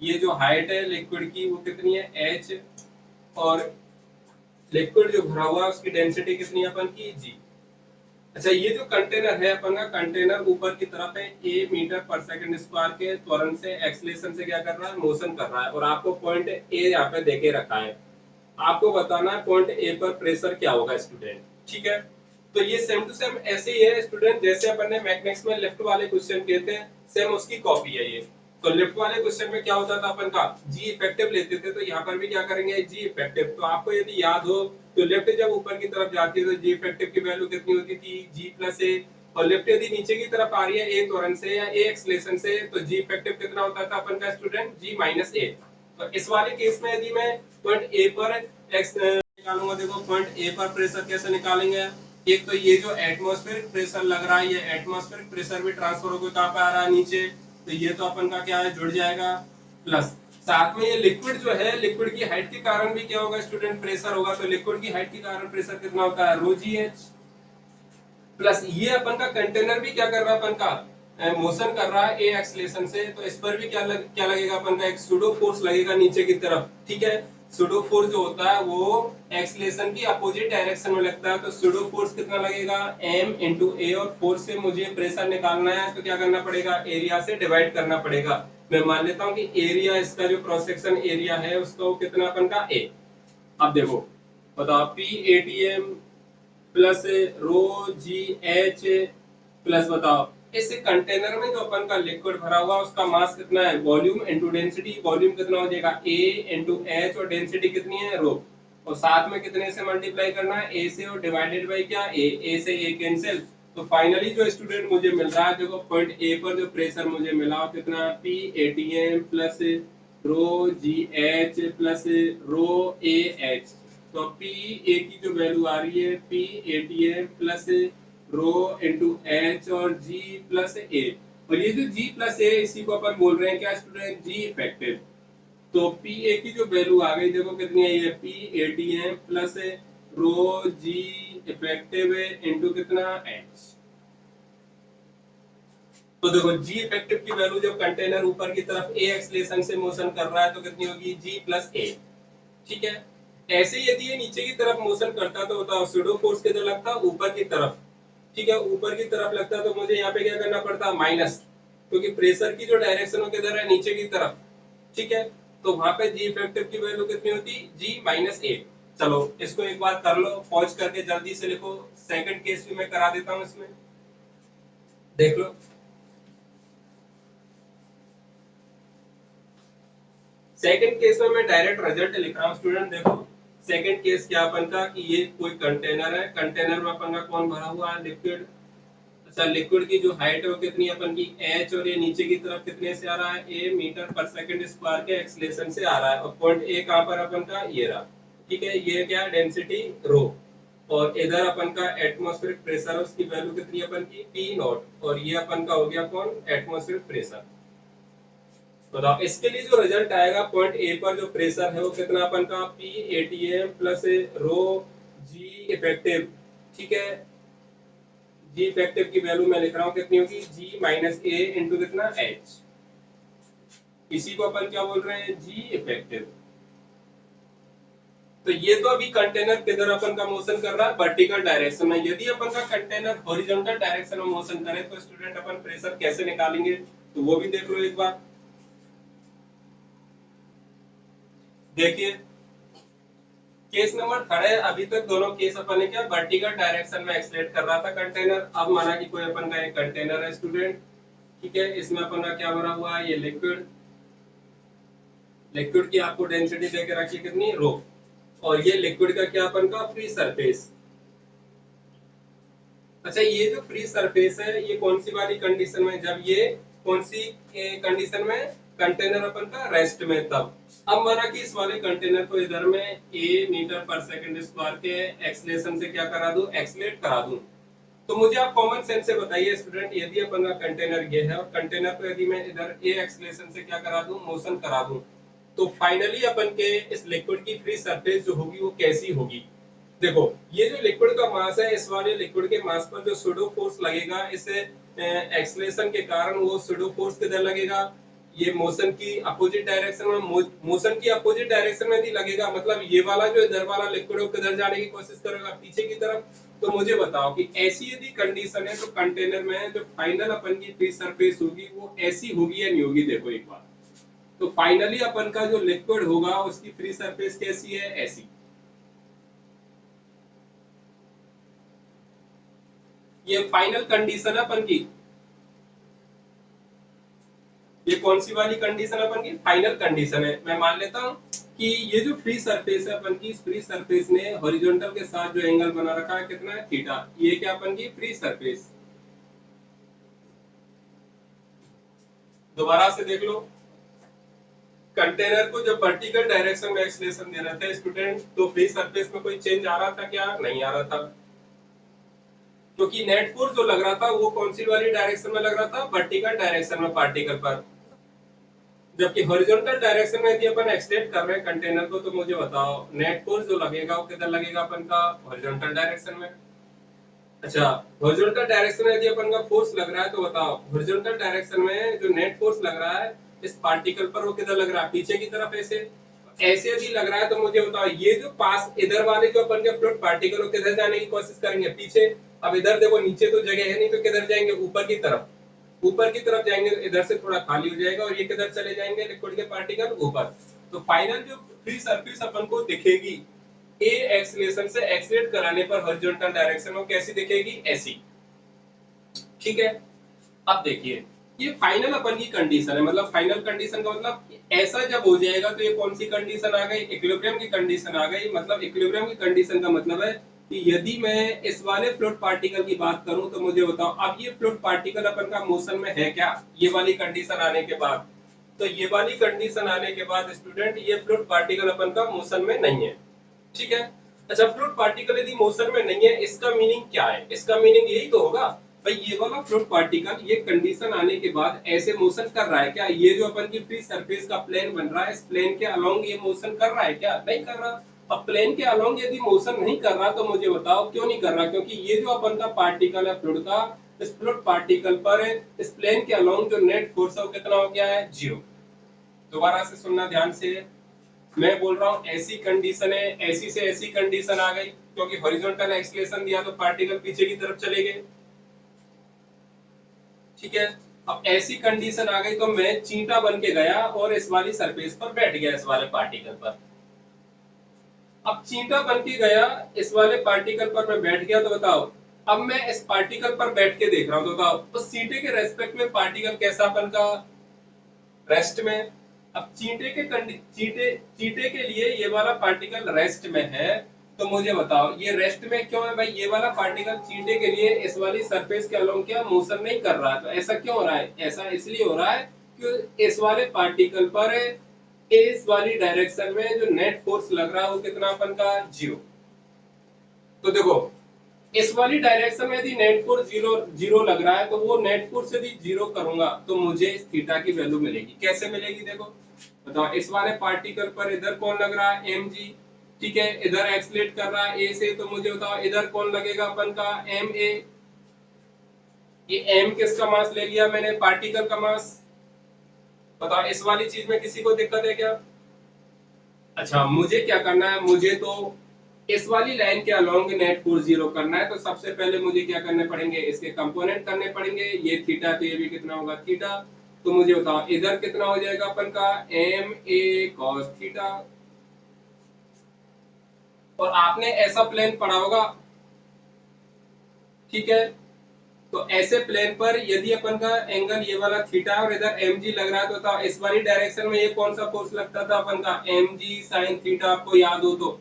ये जो हाइट है लिक्विड की वो कितनी है एच, और लिक्विड जो भरा हुआ है उसकी डेंसिटी कितनी है अपन की जी। अच्छा ये जो कंटेनर है अपन का, कंटेनर ऊपर की तरफ है, ए मीटर पर सेकंड स्क्वायर के त्वरण से एक्सीलरेशन से क्या कर रहा है, मोशन कर रहा है। और आपको पॉइंट ए यहाँ पे देके रखा है, आपको बताना है पॉइंट ए पर प्रेशर क्या होगा स्टूडेंट। ठीक है, तो ये सेम टू सेम ऐसे ही है स्टूडेंट, जैसे अपन ने मैथमेटिक्स में लेफ्ट वाले क्वेश्चन किए थे, सेम उसकी कॉपी है ये। तो लेफ्ट वाले क्वेश्चन में क्या होता था अपन का, जी इफेक्टिव लेते थे, तो यहाँ पर भी क्या करेंगे, जी इफेक्टिव। तो आपको यदि याद हो तो लेफ्ट जब ऊपर की तरफ जाती है तो जी इफेक्टिव की वैल्यू कितनी होती थी, जी प्लस ए। और लेफ्ट यदि नीचे की तरफ आ रही है ए त्वरण से या ए एक्सलेशन से, तो जी इफेक्टिव कितना होता था अपन का स्टूडेंट, जी माइनस ए। तो इस वाले केस में यदि मैं पॉइंट ए पर एक्स निकालूंगा, देखो पॉइंट ए पर प्रेशर कैसे निकालेंगे। एक तो ये जो एटमॉस्फेरिक प्रेशर लग रहा है, ये एटमॉस्फेरिक प्रेशर भी ट्रांसफर होकर कहां पे आ रहा है, नीचे। तो ये तो अपन का क्या है, जुड़ जाएगा। प्लस साथ में ये लिक्विड जो है, लिक्विड की हाइट के कारण भी क्या होगा स्टूडेंट, प्रेशर होगा। तो लिक्विड की हाइट के कारण प्रेशर कितना होता है, रो जी एच। प्लस ये अपन का कंटेनर भी क्या कर रहा है, अपन का मोशन कर रहा है ए एक्सलेशन से। तो इस पर भी क्या लगेगा अपन का, एक सूडो फोर्स लगेगा नीचे की तरफ। ठीक है, सूडो फोर्स जो होता है वो एक्सलेशन की अपोजिट डायरेक्शन में लगता है। तो सूडो फोर्स कितना लगेगा, m इंटू ए। और फोर्स से मुझे प्रेशर निकालना है तो क्या करना पड़ेगा, एरिया से डिवाइड करना पड़ेगा। मैं मान लेता हूँ कि एरिया, इसका जो क्रॉस सेक्शन एरिया है उसका वो कितना अपन का ए। अब देखो बताओ, P ATM plus rho G H plus बताओ इस कंटेनर में जो अपन का लिक्विड भरा हुआ उसका मास कितना है, वॉल्यूम इंटू डेंसिटी। वॉल्यूम कितना हो जाएगा ए इंटू एच, और डेंसिटी कितनी है रो। और साथ में कितने से मल्टीप्लाई करना है, ए से, और डिवाइडेड बाई क्या, ए से ए कैंसिल। तो फाइनली जो स्टूडेंट मुझे मिल रहा है, देखो पॉइंट ए पर जो प्रेशर मुझे मिला कितना, P ATM plus rho G H plus row A H. तो पी ए की जो वैल्यू आ रही है, P ATM plus rho into H और जी प्लस ए। और ये जो जी प्लस ए, इसी को अपन बोल रहे हैं क्या स्टूडेंट, जी इफेक्टिव। तो पी ए की जो वैल्यू आ गई देखो कितनी है, ये पी एटीएम प्लस रो जी इफेक्टिव इंटू कितना एच। तो देखो जी इफेक्टिव की वैल्यू जब कंटेनर ऊपर की तरफ ए एक्सलेशन से मोशन कर रहा है तो कितनी होगी, जी प्लस ए। ठीक है, ऐसे ही यदि ये नीचे की तरफ मोशन करता तो बताओ सूडो फोर्स किधर लगता, ऊपर की तरफ। ठीक है, ऊपर की तरफ लगता तो मुझे यहाँ पे क्या करना पड़ता, माइनस, क्योंकि प्रेशर की जो डायरेक्शन वो किधर है, नीचे की तरफ। ठीक है, तो वहां पे जी इफेक्टिव की वैल्यू कितनी होती, जी माइनस ए। चलो इसको एक बार कर लो, पॉज करके जल्दी से लिखो। सेकंड केस भी मैं करा देता हूँ इसमें, देख लो। सेकंड केस में मैं डायरेक्ट रिजल्ट लिख रहा हूँ स्टूडेंट। देखो सेकंड केस क्या अपन का, कि ये कोई कंटेनर है, कंटेनर में अपन का कौन भरा हुआ है, लिक्विड। अच्छा लिक्विड की जो हाइट है वो कितनी है अपन की h, और ये नीचे की तरफ कितने से आ रहा है, a मीटर पर सेकंड स्क्वायर के एक्सलेशन से आ रहा है। और पॉइंट a कहां पर अपन का, ये रहा। ठीक है, ये क्या डेंसिटी रो। और इधर अपन का एटमॉस्फेरिक प्रेशर है, उसकी वैल्यू कितनी अपन की पी नॉट, और ये अपन का हो गया कौन एटमॉस्फेरिक प्रेशर। बताओ इसके लिए जो रिजल्ट आएगा पॉइंट ए पर जो प्रेशर है वो कितना अपन का पी एटीएम प्लस रो जी इफेक्टिव। ठीक है, जी इफेक्टिव की वैल्यू मैं लिख रहा हूँ कितनी होगी जी माइनस ए इंटू कितना एच। इसी को अपन क्या बोल रहे हैं जी इफेक्टिव। तो ये तो अभी कंटेनर किधर अपन का मोशन कर रहा है वर्टिकल डायरेक्शन में। यदि अपन का कंटेनर हॉरिजॉन्टल डायरेक्शन में मोशन करे तो स्टूडेंट अपन प्रेशर कैसे निकालेंगे, तो वो भी देख लो एक बार। देखिए केस नंबर थर्ड है, अभी तक दोनों केस अपन ने क्या वर्टिकल डायरेक्शन में एक्सलेट कर रहा था कंटेनर। अब माना कि कोई अपन का एक कंटेनर है स्टूडेंट, ठीक है, इसमें अपन का क्या भरा हुआ है ये लिक्विड। लिक्विड की आपको डेंसिटी देके रखिए कितनी रो, और ये लिक्विड का क्या अपन का फ्री सरफेस। अच्छा ये जो फ्री सरफेस है ये कौन सी वाली कंडीशन में, जब ये कौन सी कंडीशन में कंटेनर अपन का रेस्ट में तब। अब माना कि इस वाले कंटेनर को इधर में ए मीटर पर सेकंड स्क्वायर के एक्सलेशन से क्या करा दूं एक्सलेट करा दूं। तो मुझे आप कॉमन सेंस से बताइए स्टूडेंट, यदि अपन का कंटेनर ये है और कंटेनर को यदि मैं इधर ए एक्सलेशन से क्या करा दूं मोशन करा दूं, तो फाइनली अपन के इस लिक्विड की फ्री सरफेस जो होगी वो कैसी होगी। देखो ये जो लिक्विड का मास है इस वाले लिक्विड के मास पर जो सुडो फोर्स लगेगा इस एक्सलेशन के कारण, वो सुडो फोर्स किधर लगेगा ये मोशन की अपोजिट डायरेक्शन में। मोशन की अपोजिट डायरेक्शन में यदि लगेगा मतलब ये वाला जो इधर वाला लिक्विड है किधर जाने की कोशिश करेगा पीछे की तरफ। तो मुझे बताओ कि ऐसी यदि कंडीशन है तो कंटेनर में जो फाइनल अपन की फ्री सरफेस होगी वो ऐसी होगी या नहीं होगी। देखो एक बार, तो फाइनली अपन का जो लिक्विड होगा उसकी फ्री सरफेस कैसी है ऐसी। ये फाइनल कंडीशन है अपन की, ये कौन सी वाली कंडीशन अपन की फाइनल कंडीशन है। मैं मान लेता हूं कि ये जो फ्री सरफेस है अपन की, इस फ्री सरफेस ने हॉरिजॉन्टल के साथ जो एंगल बना रखा है कितना है थीटा, ये क्या अपन की फ्री सरफेस। दोबारा से देख लो, कंटेनर को जब वर्टिकल डायरेक्शन में एक्सलेशन दे रहे थे स्टूडेंट तो फ्री सरफेस में कोई चेंज आ रहा था क्या, नहीं आ रहा था, क्योंकि नेट फोर्स जो लग रहा था वो कौन सी वाली डायरेक्शन में लग रहा था वर्टिकल डायरेक्शन में पार्टिकल पर। जबकि हॉरिजॉन्टल डायरेक्शन में यदि अपन एक्सटेंड कर रहे हैं कंटेनर को, तो मुझे बताओ नेट फोर्स जो लगेगा वो किधर लगेगा अपन का हॉरिजॉन्टल डायरेक्शन में। अच्छा हॉरिजॉन्टल डायरेक्शन में यदि अपन का फोर्स लग रहा है तो बताओ हॉरिजॉन्टल डायरेक्शन में जो नेट फोर्स लग रहा है इस पार्टिकल पर वो किधर लग रहा है पीछे की तरफ। ऐसे ऐसे यदि लग रहा है तो मुझे बताओ ये जो पास इधर वाले जो अपन के फ्लूइड पार्टिकल वो किधर जाने की कोशिश करेंगे पीछे। अब इधर देखो नीचे तो जगह है नहीं तो किधर जाएंगे ऊपर की तरफ, ऊपर की तरफ जाएंगे तो इधर से थोड़ा खाली हो जाएगा और ये किधर चले जाएंगे लिक्विड के पार्टिकल ऊपर। तो फाइनल जो फ्री सरफेस अपन को दिखेगी ए एक्सलेशन से एक्सलेट कराने पर हॉरिजॉन्टल डायरेक्शन में कैसी दिखेगी ऐसी। ठीक है, अब देखिए ये फाइनल अपन की कंडीशन है, मतलब फाइनल कंडीशन का मतलब ऐसा जब हो जाएगा तो ये कौन सी कंडीशन आ गई इक्विलिब्रियम की कंडीशन आ गई। मतलब इक्विलिब्रियम की कंडीशन का मतलब है कि यदि मैं इस वाले फ्लूइड पार्टिकल की बात करूं तो मुझे बताओ अब ये फ्लूइड पार्टिकल अपन का मोशन में है क्या ये वाली कंडीशन आने के बाद। तो ये वाली कंडीशन आने के बाद स्टूडेंट ये फ्लूइड पार्टिकल अपन का मोशन में नहीं है। ठीक है, अच्छा फ्लूइड पार्टिकल यदि मोशन में नहीं है इसका मीनिंग क्या है, इसका मीनिंग यही तो होगा भाई ये वाला फ्लूइड पार्टिकल ये कंडीशन आने के बाद ऐसे मोशन कर रहा है क्या, ये जो अपन की फ्री सरफेस का प्लेन बन रहा है इस प्लेन के अलोंग ये मोशन कर रहा है क्या, नहीं कर रहा। अब प्लेन के अलोंग यदि मोशन नहीं कर रहा तो मुझे बताओ क्यों नहीं कर रहा, क्योंकि ये जो अपन का पार्टिकल है फ्लूइड का इस फ्लूइड पार्टिकल पर इस प्लेन के अलोंग जो नेट फोर्स है वो कितना हो गया है जीरो। दोबारा से सुनना ध्यान से, मैं बोल रहा हूँ ऐसी कंडीशन है ऐसी से ऐसी कंडीशन आ गई क्योंकि हॉरिजॉन्टल एक्सलेशन दिया तो पार्टिकल पीछे की तरफ चले गए। ठीक है, अब ऐसी कंडीशन आ गई तो मैं चींटा बन के गया और इस वाली सरफेस पर बैठ गया इस वाले पार्टिकल पर। अब चींटा बन के गया इस वाले पार्टिकल पर मैं बैठ गया तो बताओ अब मैं इस पार्टिकल पर बैठ के देख रहा हूँ तो बताओ उस चींटे के रेस्पेक्ट में पार्टिकल कैसा अपन का रेस्ट में। अब चींटे के लिए ये वाला पार्टिकल रेस्ट में है तो मुझे बताओ ये रेस्ट में क्यों है भाई, ये वाला पार्टिकल चींटे के लिए इस वाली सरफेस के अलोंग क्या मोशन नहीं कर रहा है। तो ऐसा क्यों हो रहा है, ऐसा इसलिए हो रहा है कि इस वाले पार्टिकल पर इस वाली डायरेक्शन में जो नेट फोर्स लग रहा है वो कितना अपन का जीरो। तो देखो इस वाली डायरेक्शन में यदि नेट फोर्स जीरो जीरो लग रहा है तो वो नेट फोर्स यदि जीरो करूंगा तो मुझे इस थीटा की वैल्यू मिलेगी। कैसे मिलेगी देखो, बताओ इस वाले पार्टिकल पर इधर कौन लग रहा है एम जी, ठीक है, इधर एक्सलेट कर रहा है ए से, तो मुझे बताओ इधर कौन लगेगा अपन का एम ए। ये एम किसका मास ले लिया मैंने, पार्टिकल का मास। बताओ इस वाली चीज में किसी को दिक्कत है क्या? अच्छा मुझे क्या करना है, मुझे तो इस वाली लाइन के अलोंग नेट फोर्स जीरो करना है, तो सबसे पहले मुझे क्या करने पड़ेंगे, इसके कंपोनेंट करने पड़ेंगे। ये थीटा, तो ये भी कितना होगा थीटा। तो मुझे बताओ इधर कितना हो जाएगा अपन का एम ए कॉस थीटा। और आपने ऐसा प्लेन पढ़ा होगा, ठीक है, तो ऐसे प्लेन पर यदि अपन का एंगल ये वाला थीटा है और इधर एम जी लग रहा है, तो था इस वाली डायरेक्शन में ये कौन सा फोर्स लगता था अपन का एम जी साइन थीटा, आपको याद हो तो।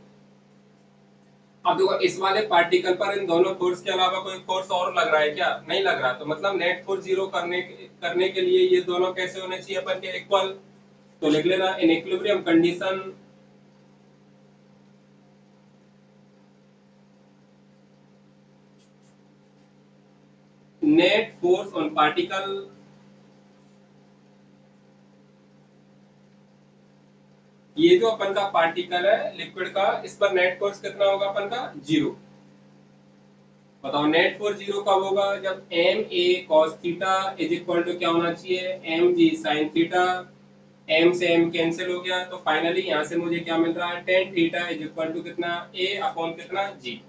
अब देखो इस वाले पार्टिकल पर इन दोनों फोर्स के अलावा कोई फोर्स और लग रहा है क्या? नहीं लग रहा, तो मतलब नेट फोर्स जीरो करने के लिए ये दोनों कैसे होने चाहिए अपन के इक्वल। तो लिख लेना in equilibrium condition net force on particle ये जो अपन का पार्टिकल है लिक्विड का, इस पर नेट फोर्स कितना होगा अपन का जीरो। बताओ नेट फोर्स जीरो कब होगा, जब M A cos theta is equal to क्या होना चाहिए M G sine theta. M से एम कैंसिल हो गया, तो फाइनली यहाँ से मुझे क्या मिल रहा है tan theta is equal to कितना ए अपॉन कितना जी।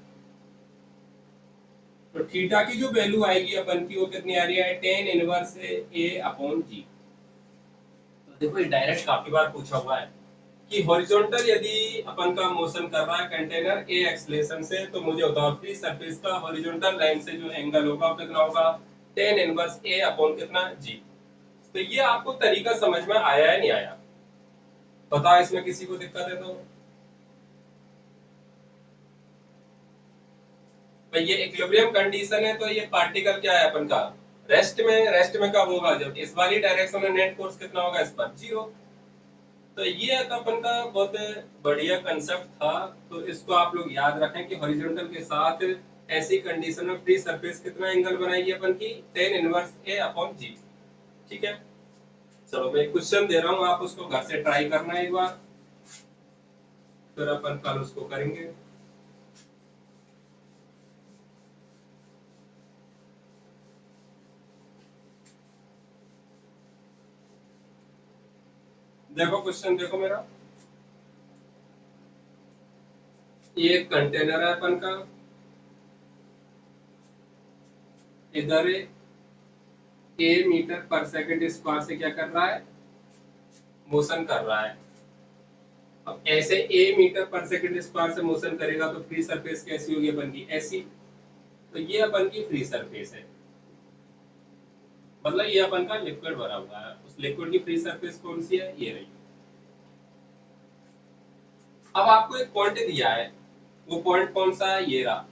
तो थीटा की जो वैल्यू आएगी अपन की वो कितनी आ रही है टेन इनवर्स ए अपॉन जी। तो देखो ये डायरेक्ट काफी बार पूछा हुआ है कि हॉरिजॉन्टल यदि अपन का मोशन कर रहा है कंटेनर ए एक्सलेशन से, तो मुझे बताओ फ्री सरफेस का हॉरिजॉन्टल लाइन से जो एंगल होगा वो कितना होगा टेन इनवर्स ए अपॉन कितना जी। तो ये आपको तरीका समझ में आया है नहीं आया, बताओ इसमें किसी को दिक्कत है तो। भाई ये इक्विलिब्रियम कंडीशन है, तो ये पार्टिकल क्या है अपन का रेस्ट में। रेस्ट में कब होगा, जब इस वाली डायरेक्शन में नेट फोर्स कितना होगा इस पर जीरो। तो ये तो अपन का बहुत बढ़िया कंसेप्ट था। तो इसको आप लोग याद रखें कि हॉरिजॉन्टल के साथ ऐसी कंडीशन में फ्री सरफेस कितना एंगल बनाएगी अपन की टेन इनवर्स ए अपॉन जी। ठीक है, चलो मैं क्वेश्चन दे रहा हूँ, आप उसको घर से ट्राई करना एक बार, फिर अपन कल उसको करेंगे। देखो क्वेश्चन देखो मेरा, ये एक कंटेनर है अपन का, इधर ए मीटर पर सेकंड स्क्वायर से क्या कर रहा है मोशन कर रहा है। अब ऐसे ए मीटर पर सेकंड स्क्वायर से मोशन करेगा तो फ्री सरफेस कैसी होगी अपन की ऐसी। तो ये अपन की फ्री सरफेस है, मतलब ये अपन का लिक्विड भरा हुआ है, उस लिक्विड की फ्री सरफेस कौन सी है ये रही। अब आपको एक पॉइंट दिया है, वो पॉइंट कौन सा है ये रहा।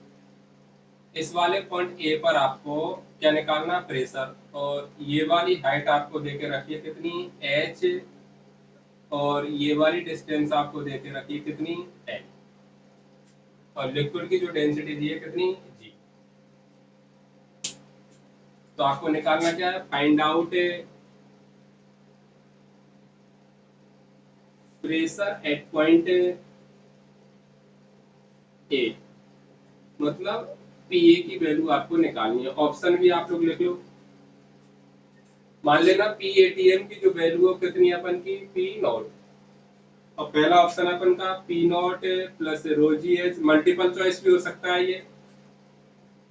इस वाले पॉइंट ए पर आपको क्या निकालना प्रेशर, और ये वाली हाइट आपको देके रखी है कितनी एच, और ये वाली डिस्टेंस आपको देके रखी है कितनी एल, और लिक्विड की जो डेंसिटी दी है कितनी जी। तो आपको निकालना क्या है find out pressure at point A, मतलब पीए की वैल्यू आपको निकालनी है। ऑप्शन भी आप लोग लिख लो, मान लेना पी एटीएम की जो वैल्यू है कितनी अपन की पी नॉट, और पहला ऑप्शन अपन का P naught plus rho G H, multiple choice भी हो सकता है ये,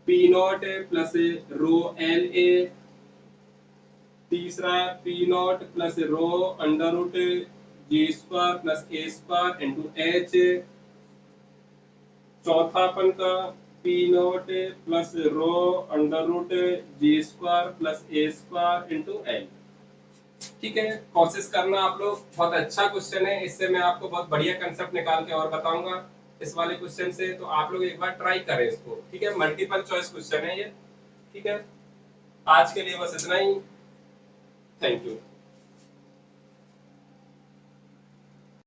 P naught plus rho L A, तीसरा P naught plus rho under root G square plus A square into H, चौथा अपन का P naught plus rho under root G square plus A square into L. ठीक है, कोशिश करना आप लोग, बहुत अच्छा क्वेश्चन है, इससे मैं आपको बहुत बढ़िया कंसेप्ट निकाल के और बताऊंगा इस वाले क्वेश्चन से। तो आप लोग एक बार ट्राई करें इसको, ठीक है, मल्टीपल चॉइस क्वेश्चन है ये। ठीक है, आज के लिए बस इतना ही, थैंक यू।